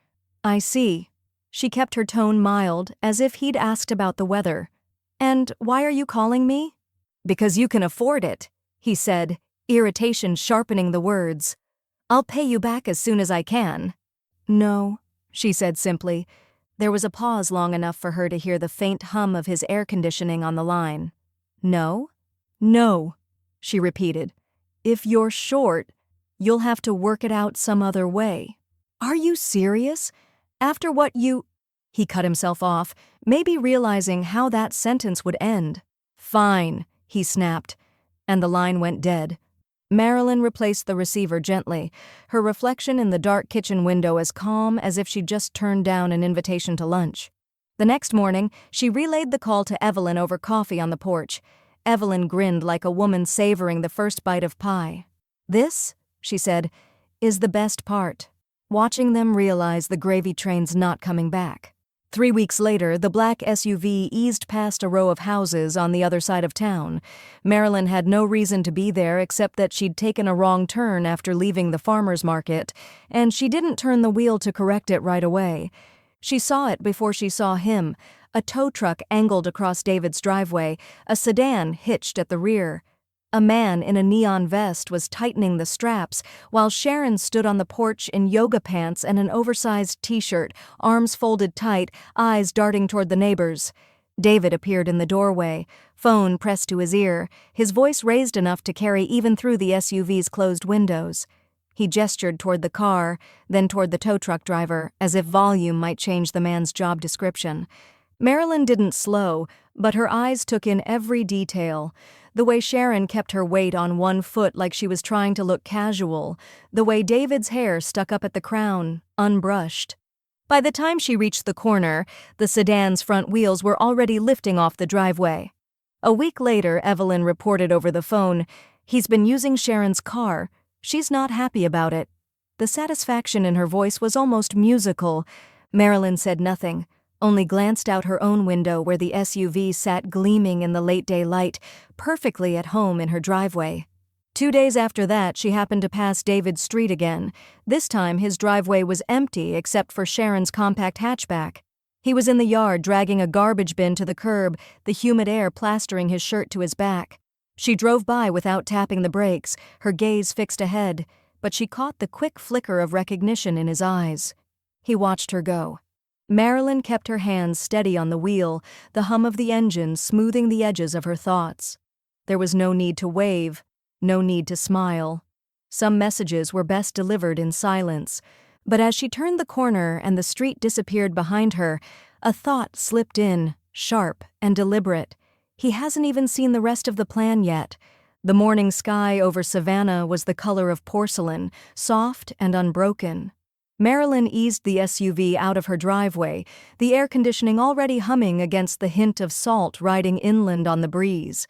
I see. She kept her tone mild, as if he'd asked about the weather. And why are you calling me? Because you can afford it, he said, irritation sharpening the words. I'll pay you back as soon as I can. No, she said simply. There was a pause long enough for her to hear the faint hum of his air conditioning on the line. No? No, she repeated. If you're short, you'll have to work it out some other way. Are you serious? After what you... He cut himself off, maybe realizing how that sentence would end. Fine, he snapped, and the line went dead. Marilyn replaced the receiver gently, her reflection in the dark kitchen window as calm as if she'd just turned down an invitation to lunch. The next morning, she relayed the call to Evelyn over coffee on the porch. Evelyn grinned like a woman savoring the first bite of pie. This, she said, is the best part. Watching them realize the gravy train's not coming back. 3 weeks later, the black SUV eased past a row of houses on the other side of town. Marilyn had no reason to be there except that she'd taken a wrong turn after leaving the farmer's market, and she didn't turn the wheel to correct it right away. She saw it before she saw him. A tow truck angled across David's driveway, a sedan hitched at the rear. A man in a neon vest was tightening the straps, while Sharon stood on the porch in yoga pants and an oversized t-shirt, arms folded tight, eyes darting toward the neighbors. David appeared in the doorway, phone pressed to his ear, his voice raised enough to carry even through the SUV's closed windows. He gestured toward the car, then toward the tow truck driver, as if volume might change the man's job description. Marilyn didn't slow, but her eyes took in every detail. The way Sharon kept her weight on one foot like she was trying to look casual. The way David's hair stuck up at the crown, unbrushed. By the time she reached the corner, the sedan's front wheels were already lifting off the driveway. A week later, Evelyn reported over the phone, "He's been using Sharon's car. She's not happy about it." The satisfaction in her voice was almost musical. Marilyn said nothing, only glanced out her own window where the SUV sat gleaming in the late daylight, perfectly at home in her driveway. 2 days after that, she happened to pass David's street again. This time, his driveway was empty except for Sharon's compact hatchback. He was in the yard dragging a garbage bin to the curb, the humid air plastering his shirt to his back. She drove by without tapping the brakes, her gaze fixed ahead, but she caught the quick flicker of recognition in his eyes. He watched her go. Marilyn kept her hands steady on the wheel, the hum of the engine smoothing the edges of her thoughts. There was no need to wave, no need to smile. Some messages were best delivered in silence, but as she turned the corner and the street disappeared behind her, a thought slipped in, sharp and deliberate. He hasn't even seen the rest of the plan yet. The morning sky over Savannah was the color of porcelain, soft and unbroken. Marilyn eased the SUV out of her driveway, the air conditioning already humming against the hint of salt riding inland on the breeze.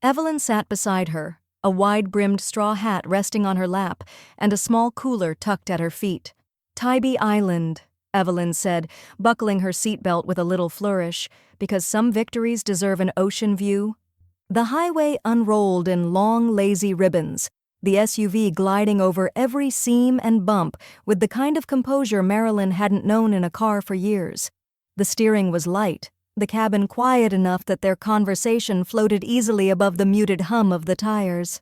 Evelyn sat beside her, a wide-brimmed straw hat resting on her lap and a small cooler tucked at her feet. "Tybee Island," Evelyn said, buckling her seatbelt with a little flourish, because some victories deserve an ocean view. The highway unrolled in long, lazy ribbons, the SUV gliding over every seam and bump with the kind of composure Marilyn hadn't known in a car for years. The steering was light, the cabin quiet enough that their conversation floated easily above the muted hum of the tires.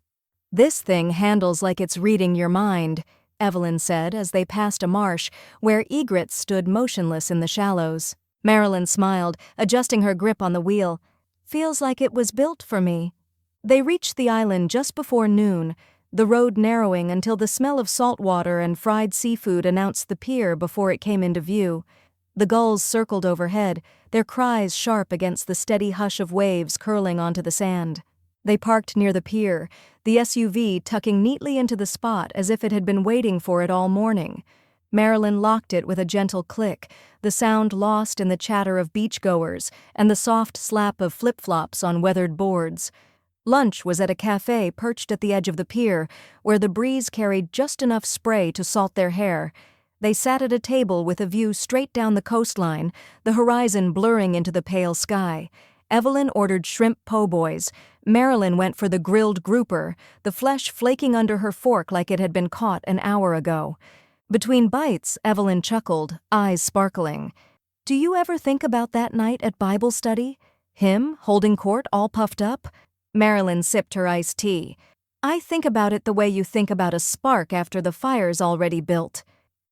"This thing handles like it's reading your mind," Evelyn said as they passed a marsh where egrets stood motionless in the shallows. Marilyn smiled, adjusting her grip on the wheel. "Feels like it was built for me." They reached the island just before noon, the road narrowing until the smell of salt water and fried seafood announced the pier before it came into view. The gulls circled overhead, their cries sharp against the steady hush of waves curling onto the sand. They parked near the pier, the SUV tucking neatly into the spot as if it had been waiting for it all morning. Marilyn locked it with a gentle click, the sound lost in the chatter of beachgoers and the soft slap of flip-flops on weathered boards. Lunch was at a cafe perched at the edge of the pier, where the breeze carried just enough spray to salt their hair. They sat at a table with a view straight down the coastline, the horizon blurring into the pale sky. Evelyn ordered shrimp po' boys. Marilyn went for the grilled grouper, the flesh flaking under her fork like it had been caught an hour ago. Between bites, Evelyn chuckled, eyes sparkling. "Do you ever think about that night at Bible study? Him, holding court all puffed up?" Marilyn sipped her iced tea. "I think about it the way you think about a spark after the fire's already built."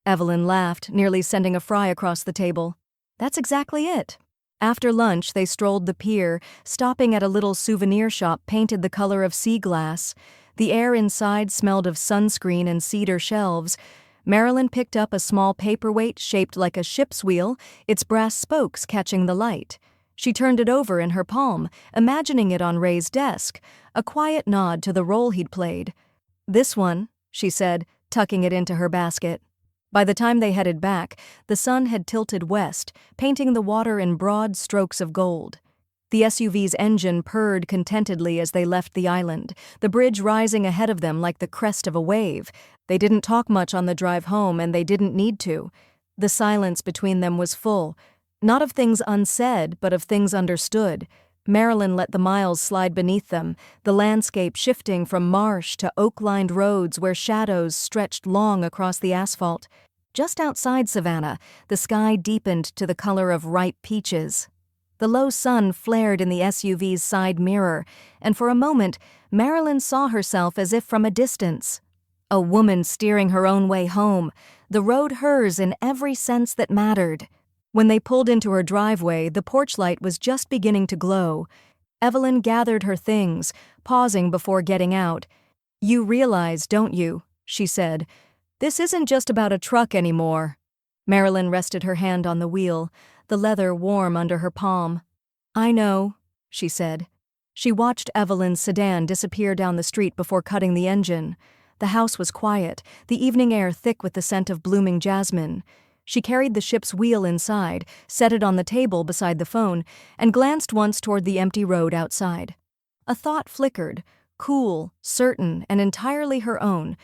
Evelyn laughed, nearly sending a fry across the table. "That's exactly it." After lunch, they strolled the pier, stopping at a little souvenir shop painted the color of sea glass. The air inside smelled of sunscreen and cedar shelves. Marilyn picked up a small paperweight shaped like a ship's wheel, its brass spokes catching the light. She turned it over in her palm, imagining it on Ray's desk, a quiet nod to the role he'd played. "This one," she said, tucking it into her basket. By the time they headed back, the sun had tilted west, painting the water in broad strokes of gold. The SUV's engine purred contentedly as they left the island, the bridge rising ahead of them like the crest of a wave. They didn't talk much on the drive home, and they didn't need to. The silence between them was full, not of things unsaid, but of things understood. Marilyn let the miles slide beneath them, the landscape shifting from marsh to oak-lined roads where shadows stretched long across the asphalt. Just outside Savannah, the sky deepened to the color of ripe peaches. The low sun flared in the SUV's side mirror, and for a moment, Marilyn saw herself as if from a distance. A woman steering her own way home, the road hers in every sense that mattered. When they pulled into her driveway, the porch light was just beginning to glow. Evelyn gathered her things, pausing before getting out. "You realize, don't you?" she said. "This isn't just about a truck anymore." Marilyn rested her hand on the wheel, the leather warm under her palm. "I know," she said. She watched Evelyn's sedan disappear down the street before cutting the engine. The house was quiet, the evening air thick with the scent of blooming jasmine. She carried the ship's wheel inside, set it on the table beside the phone, and glanced once toward the empty road outside. A thought flickered, cool, certain, and entirely her own.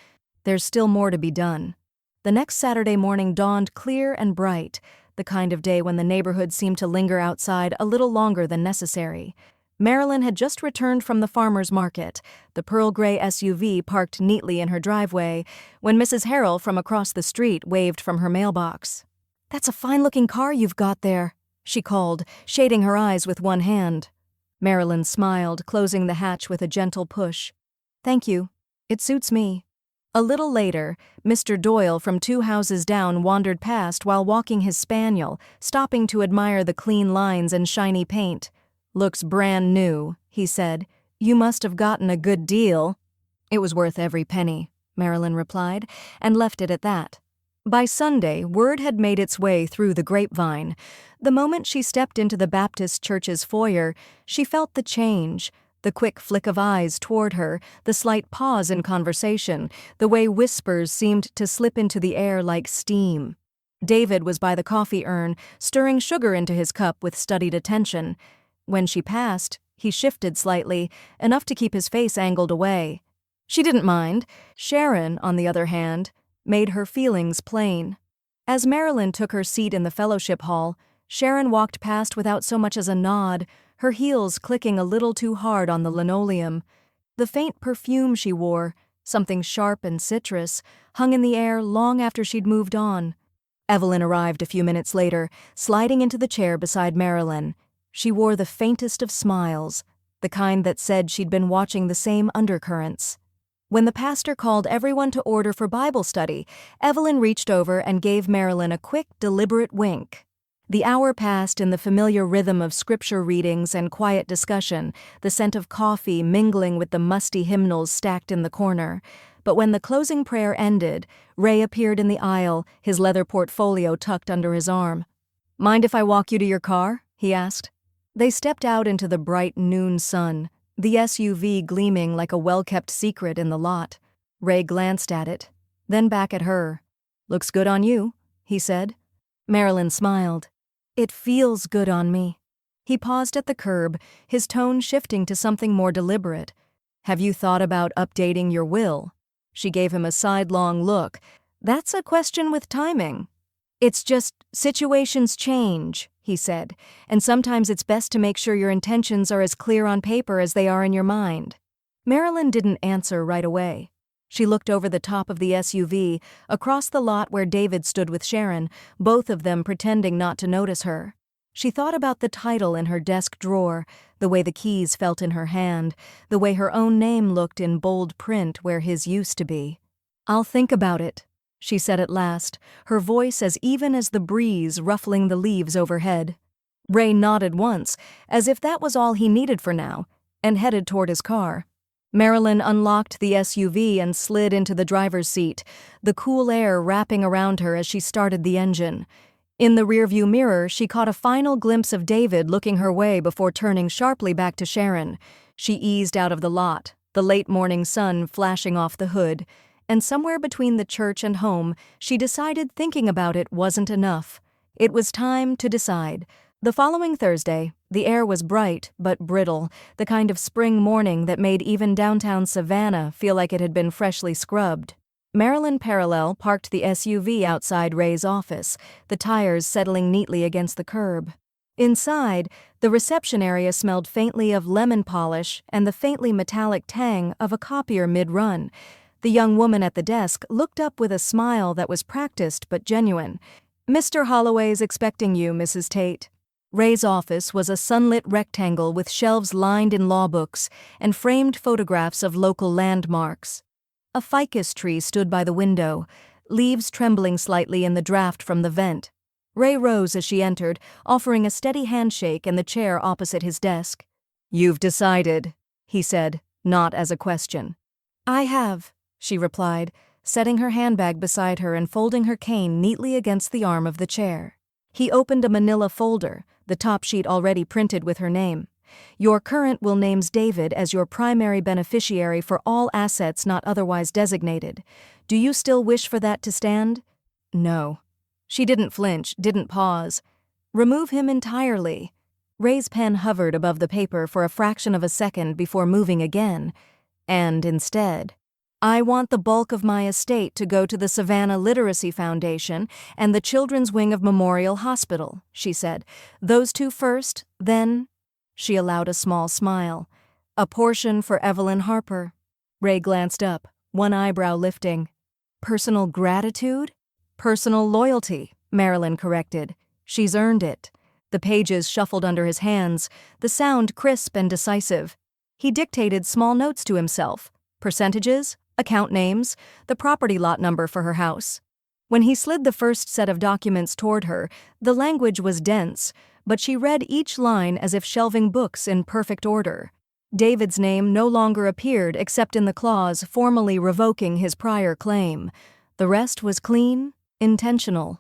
There's still more to be done. The next Saturday morning dawned clear and bright, the kind of day when the neighborhood seemed to linger outside a little longer than necessary. Marilyn had just returned from the farmer's market, the pearl gray SUV parked neatly in her driveway, when Mrs. Harrell from across the street waved from her mailbox. "That's a fine-looking car you've got there," she called, shading her eyes with one hand. Marilyn smiled, closing the hatch with a gentle push. "Thank you. It suits me." A little later, Mr. Doyle from 2 houses down wandered past while walking his spaniel, stopping to admire the clean lines and shiny paint. "Looks brand new," he said. "You must have gotten a good deal." "It was worth every penny," Marilyn replied, and left it at that. By Sunday, word had made its way through the grapevine. The moment she stepped into the Baptist church's foyer, she felt the change. The quick flick of eyes toward her, the slight pause in conversation, the way whispers seemed to slip into the air like steam. David was by the coffee urn, stirring sugar into his cup with studied attention. When she passed, he shifted slightly, enough to keep his face angled away. She didn't mind. Sharon, on the other hand, made her feelings plain. As Marilyn took her seat in the fellowship hall, Sharon walked past without so much as a nod, her heels clicking a little too hard on the linoleum. The faint perfume she wore, something sharp and citrus, hung in the air long after she'd moved on. Evelyn arrived a few minutes later, sliding into the chair beside Marilyn. She wore the faintest of smiles, the kind that said she'd been watching the same undercurrents. When the pastor called everyone to order for Bible study, Evelyn reached over and gave Marilyn a quick, deliberate wink. The hour passed in the familiar rhythm of scripture readings and quiet discussion, the scent of coffee mingling with the musty hymnals stacked in the corner. But when the closing prayer ended, Ray appeared in the aisle, his leather portfolio tucked under his arm. "Mind if I walk you to your car?" he asked. They stepped out into the bright noon sun, the SUV gleaming like a well-kept secret in the lot. Ray glanced at it, then back at her. "Looks good on you," he said. Marilyn smiled. "It feels good on me." He paused at the curb, his tone shifting to something more deliberate. "Have you thought about updating your will?" She gave him a sidelong look. "That's a question with timing." "It's just situations change," he said, "and sometimes it's best to make sure your intentions are as clear on paper as they are in your mind." Marilyn didn't answer right away. She looked over the top of the SUV, across the lot where David stood with Sharon, both of them pretending not to notice her. She thought about the title in her desk drawer, the way the keys felt in her hand, the way her own name looked in bold print where his used to be. "I'll think about it," she said at last, her voice as even as the breeze ruffling the leaves overhead. Ray nodded once, as if that was all he needed for now, and headed toward his car. Marilyn unlocked the SUV and slid into the driver's seat, the cool air wrapping around her as she started the engine. In the rearview mirror, she caught a final glimpse of David looking her way before turning sharply back to Sharon. She eased out of the lot, the late morning sun flashing off the hood, and somewhere between the church and home, she decided thinking about it wasn't enough. It was time to decide. The following Thursday, the air was bright but brittle, the kind of spring morning that made even downtown Savannah feel like it had been freshly scrubbed. Marilyn Parallel parked the SUV outside Ray's office, the tires settling neatly against the curb. Inside, the reception area smelled faintly of lemon polish and the faintly metallic tang of a copier mid-run. The young woman at the desk looked up with a smile that was practiced but genuine. "Mr. Holloway's expecting you, Mrs. Tate." Ray's office was a sunlit rectangle with shelves lined in law books and framed photographs of local landmarks. A ficus tree stood by the window, leaves trembling slightly in the draft from the vent. Ray rose as she entered, offering a steady handshake in the chair opposite his desk. "You've decided," he said, not as a question. "I have," she replied, setting her handbag beside her and folding her cane neatly against the arm of the chair. He opened a manila folder, the top sheet already printed with her name. "Your current will names David as your primary beneficiary for all assets not otherwise designated. Do you still wish for that to stand?" "No." She didn't flinch, didn't pause. "Remove him entirely." Ray's pen hovered above the paper for a fraction of a second before moving again. "And instead, I want the bulk of my estate to go to the Savannah Literacy Foundation and the Children's Wing of Memorial Hospital," she said. "Those two first, then—" She allowed a small smile. "A portion for Evelyn Harper." Ray glanced up, one eyebrow lifting. "Personal gratitude?" "Personal loyalty," Marilyn corrected. "She's earned it." The pages shuffled under his hands, the sound crisp and decisive. He dictated small notes to himself. Percentages, account names, the property lot number for her house. When he slid the first set of documents toward her, the language was dense, but she read each line as if shelving books in perfect order. David's name no longer appeared except in the clause formally revoking his prior claim. The rest was clean, Intentional.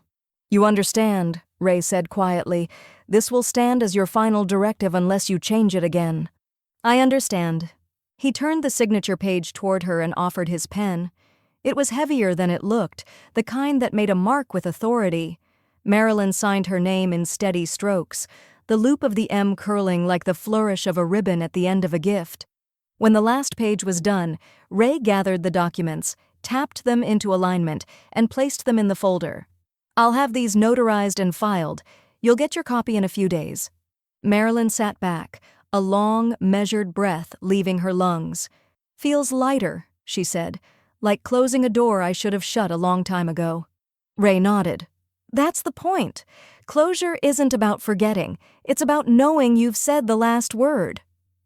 You understand, Ray said quietly. This will stand as your final directive unless you change it again. I understand. He turned the signature page toward her and offered his pen. It was heavier than it looked, the kind that made a mark with authority. Marilyn signed her name in steady strokes, the loop of the M curling like the flourish of a ribbon at the end of a gift. When the last page was done, Ray gathered the documents, tapped them into alignment, and placed them in the folder. I'll have these notarized and filed. You'll get your copy in a few days. Marilyn sat back, a long, measured breath leaving her lungs. Feels lighter, she said, like closing a door I should have shut a long time ago. Ray nodded. That's the point. Closure isn't about forgetting. It's about knowing you've said the last word.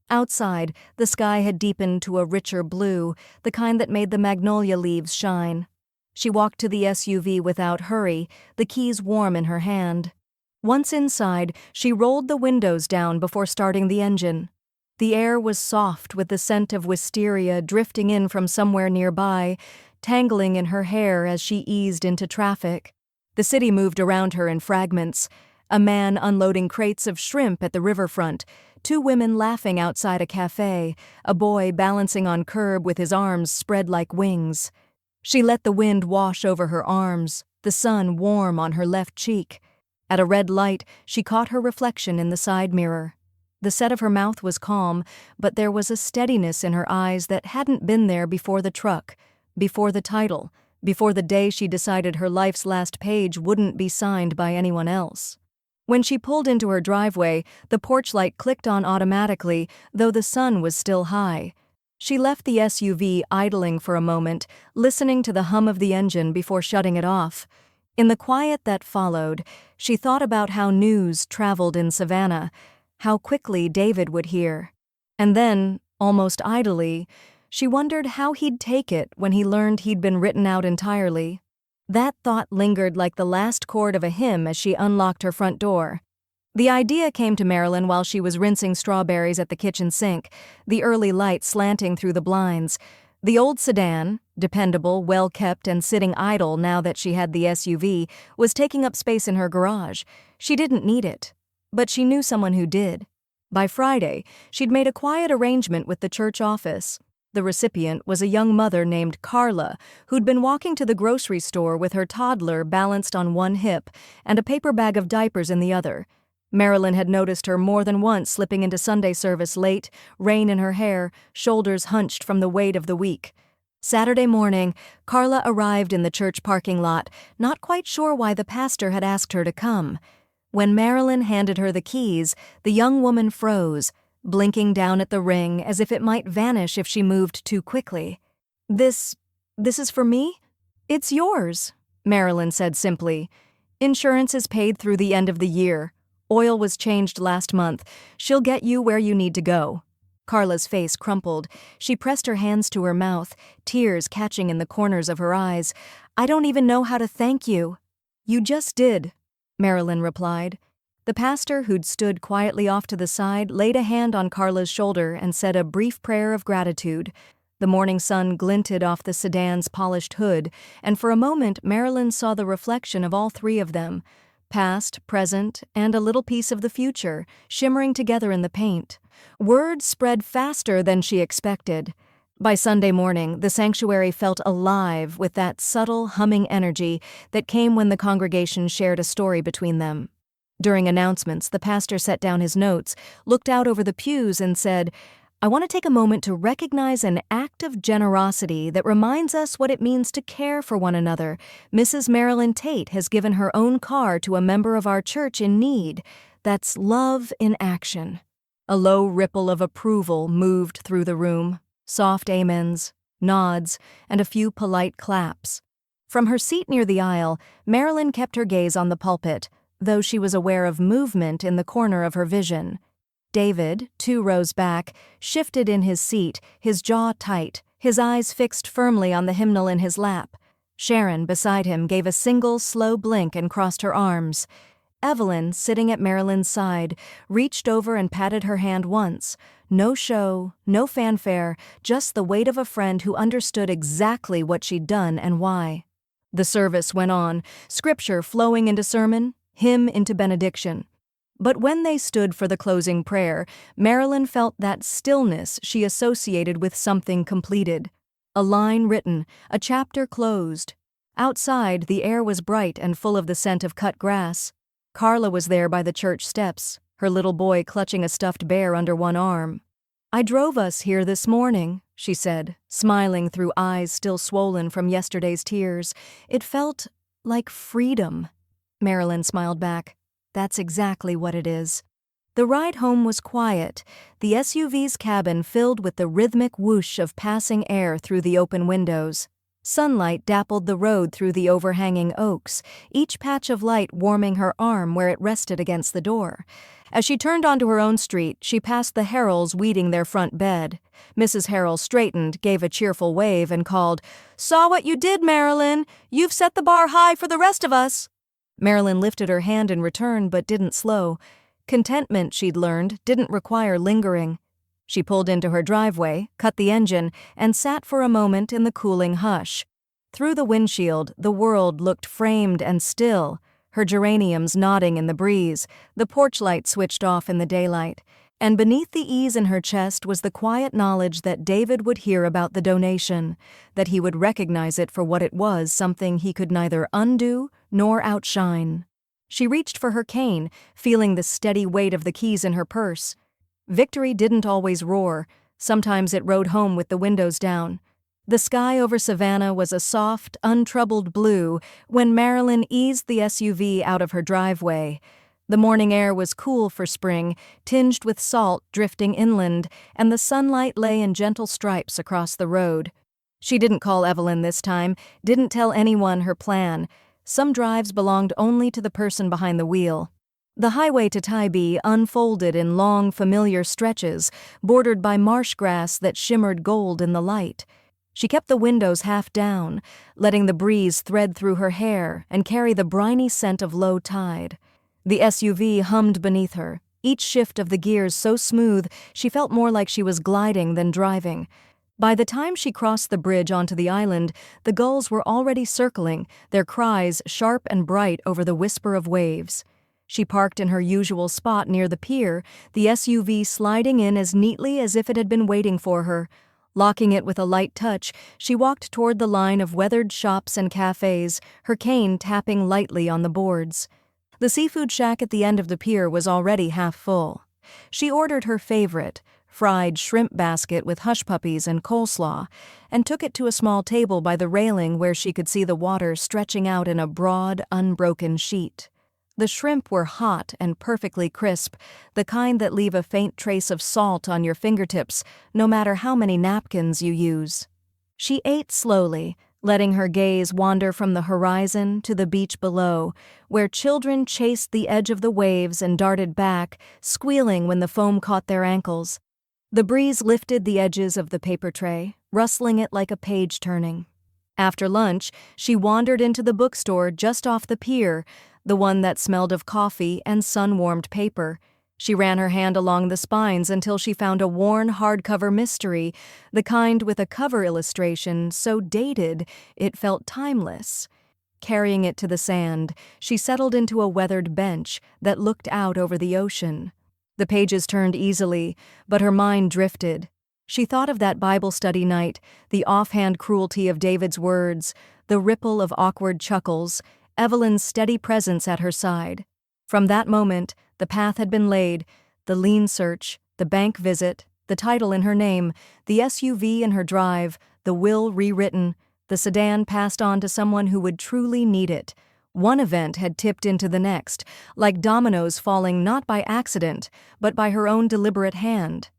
Outside, the sky had deepened to a richer blue, the kind that made the magnolia leaves shine. She walked to the SUV without hurry, the keys warm in her hand. Once inside, she rolled the windows down before starting the engine. The air was soft with the scent of wisteria drifting in from somewhere nearby, tangling in her hair as she eased into traffic. The city moved around her in fragments. A man unloading crates of shrimp at the riverfront, 2 women laughing outside a cafe, a boy balancing on curb with his arms spread like wings. She let the wind wash over her arms, the sun warm on her left cheek. At a red light, she caught her reflection in the side mirror. The set of her mouth was calm, but there was a steadiness in her eyes that hadn't been there before the truck, before the title, before the day she decided her life's last page wouldn't be signed by anyone else. When she pulled into her driveway, the porch light clicked on automatically, though the sun was still high. She left the SUV idling for a moment, listening to the hum of the engine before shutting it off. In the quiet that followed, she thought about how news traveled in Savannah, how quickly David would hear. And then, almost idly, she wondered how he'd take it when he learned he'd been written out entirely. That thought lingered like the last chord of a hymn as she unlocked her front door. The idea came to Marilyn while she was rinsing strawberries at the kitchen sink, the early light slanting through the blinds. The old sedan, dependable, well-kept, and sitting idle now that she had the SUV, was taking up space in her garage. She didn't need it, but she knew someone who did. By Friday, she'd made a quiet arrangement with the church office. The recipient was a young mother named Carla, who'd been walking to the grocery store with her toddler balanced on one hip and a paper bag of diapers in the other. Marilyn had noticed her more than once slipping into Sunday service late, rain in her hair, shoulders hunched from the weight of the week. Saturday morning, Carla arrived in the church parking lot, not quite sure why the pastor had asked her to come. When Marilyn handed her the keys, the young woman froze, blinking down at the ring as if it might vanish if she moved too quickly. This is for me? It's yours, Marilyn said simply. Insurance is paid through the end of the year. Oil was changed last month. She'll get you where you need to go. Carla's face crumpled. She pressed her hands to her mouth, tears catching in the corners of her eyes. I don't even know how to thank you. You just did, Marilyn replied. The pastor, who'd stood quietly off to the side, laid a hand on Carla's shoulder and said a brief prayer of gratitude. The morning sun glinted off the sedan's polished hood, and for a moment Marilyn saw the reflection of all 3 of them, past, present, and a little piece of the future, shimmering together in the paint. Word spread faster than she expected. By Sunday morning, the sanctuary felt alive with that subtle, humming energy that came when the congregation shared a story between them. During announcements, the pastor set down his notes, looked out over the pews, and said, I want to take a moment to recognize an act of generosity that reminds us what it means to care for one another. Mrs. Marilyn Tate has given her own car to a member of our church in need. That's love in action. A low ripple of approval moved through the room, soft amens, nods, and a few polite claps. From her seat near the aisle, Marilyn kept her gaze on the pulpit, though she was aware of movement in the corner of her vision. David, 2 rows back, shifted in his seat, his jaw tight, his eyes fixed firmly on the hymnal in his lap. Sharon, beside him, gave a single, slow blink and crossed her arms. Evelyn, sitting at Marilyn's side, reached over and patted her hand once. No show, no fanfare, just the weight of a friend who understood exactly what she'd done and why. The service went on, scripture flowing into sermon, hymn into benediction. But when they stood for the closing prayer, Marilyn felt that stillness she associated with something completed. A line written, a chapter closed. Outside, the air was bright and full of the scent of cut grass. Carla was there by the church steps, her little boy clutching a stuffed bear under one arm. "I drove us here this morning," she said, smiling through eyes still swollen from yesterday's tears. "It felt like freedom." Marilyn smiled back. "That's exactly what it is." The ride home was quiet, the SUV's cabin filled with the rhythmic whoosh of passing air through the open windows. Sunlight dappled the road through the overhanging oaks, each patch of light warming her arm where it rested against the door. As she turned onto her own street, she passed the Harrells weeding their front bed. Mrs. Harrell straightened, gave a cheerful wave, and called, "Saw what you did, Marilyn! You've set the bar high for the rest of us!" Marilyn lifted her hand in return but didn't slow. Contentment, she'd learned, didn't require lingering. She pulled into her driveway, cut the engine, and sat for a moment in the cooling hush. Through the windshield, the world looked framed and still, her geraniums nodding in the breeze, the porch light switched off in the daylight. And beneath the ease in her chest was the quiet knowledge that David would hear about the donation, that he would recognize it for what it was, something he could neither undo nor outshine. She reached for her cane, feeling the steady weight of the keys in her purse. Victory didn't always roar. Sometimes it rode home with the windows down. The sky over Savannah was a soft, untroubled blue when Marilyn eased the SUV out of her driveway. The morning air was cool for spring, tinged with salt drifting inland, and the sunlight lay in gentle stripes across the road. She didn't call Evelyn this time, didn't tell anyone her plan. Some drives belonged only to the person behind the wheel. The highway to Tybee unfolded in long, familiar stretches, bordered by marsh grass that shimmered gold in the light. She kept the windows half down, letting the breeze thread through her hair and carry the briny scent of low tide. The SUV hummed beneath her, each shift of the gears so smooth she felt more like she was gliding than driving. By the time she crossed the bridge onto the island, the gulls were already circling, their cries sharp and bright over the whisper of waves. She parked in her usual spot near the pier, the SUV sliding in as neatly as if it had been waiting for her. Locking it with a light touch, she walked toward the line of weathered shops and cafes, her cane tapping lightly on the boards. The seafood shack at the end of the pier was already half full. She ordered her favorite, fried shrimp basket with hush puppies and coleslaw, and took it to a small table by the railing where she could see the water stretching out in a broad, unbroken sheet. The shrimp were hot and perfectly crisp, the kind that leave a faint trace of salt on your fingertips, no matter how many napkins you use. She ate slowly, letting her gaze wander from the horizon to the beach below, where children chased the edge of the waves and darted back, squealing when the foam caught their ankles. The breeze lifted the edges of the paper tray, rustling it like a page turning. After lunch, she wandered into the bookstore just off the pier, the one that smelled of coffee and sun-warmed paper. She ran her hand along the spines until she found a worn hardcover mystery, the kind with a cover illustration so dated it felt timeless. Carrying it to the sand, she settled into a weathered bench that looked out over the ocean. The pages turned easily, but her mind drifted. She thought of that Bible study night, the offhand cruelty of David's words, the ripple of awkward chuckles, Evelyn's steady presence at her side. From that moment, the path had been laid, the lien search, the bank visit, the title in her name, the SUV in her drive, the will rewritten, the sedan passed on to someone who would truly need it. One event had tipped into the next, like dominoes falling not by accident, but by her own deliberate hand.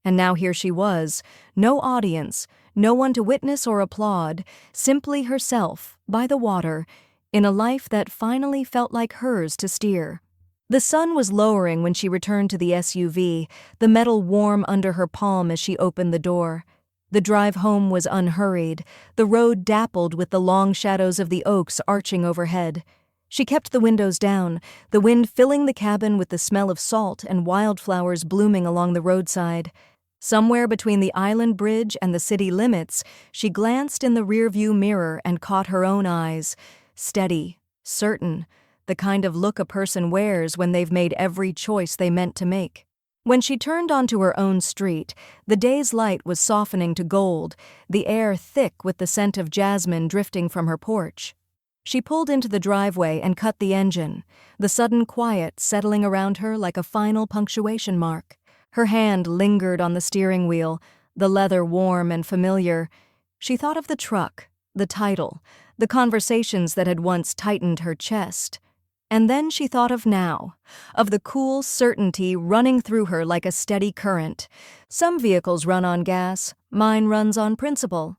And now here she was, no audience, no one to witness or applaud, simply herself, by the water, in a life that finally felt like hers to steer. The sun was lowering when she returned to the SUV, the metal warm under her palm as she opened the door. The drive home was unhurried, the road dappled with the long shadows of the oaks arching overhead. She kept the windows down, the wind filling the cabin with the smell of salt and wildflowers blooming along the roadside. Somewhere between the island bridge and the city limits, she glanced in the rearview mirror and caught her own eyes, steady, certain, the kind of look a person wears when they've made every choice they meant to make. When she turned onto her own street, the day's light was softening to gold, the air thick with the scent of jasmine drifting from her porch. She pulled into the driveway and cut the engine, the sudden quiet settling around her like a final punctuation mark. Her hand lingered on the steering wheel, the leather warm and familiar. She thought of the truck, the title, the conversations that had once tightened her chest. And then she thought of now, of the cool certainty running through her like a steady current. Some vehicles run on gas, mine runs on principle.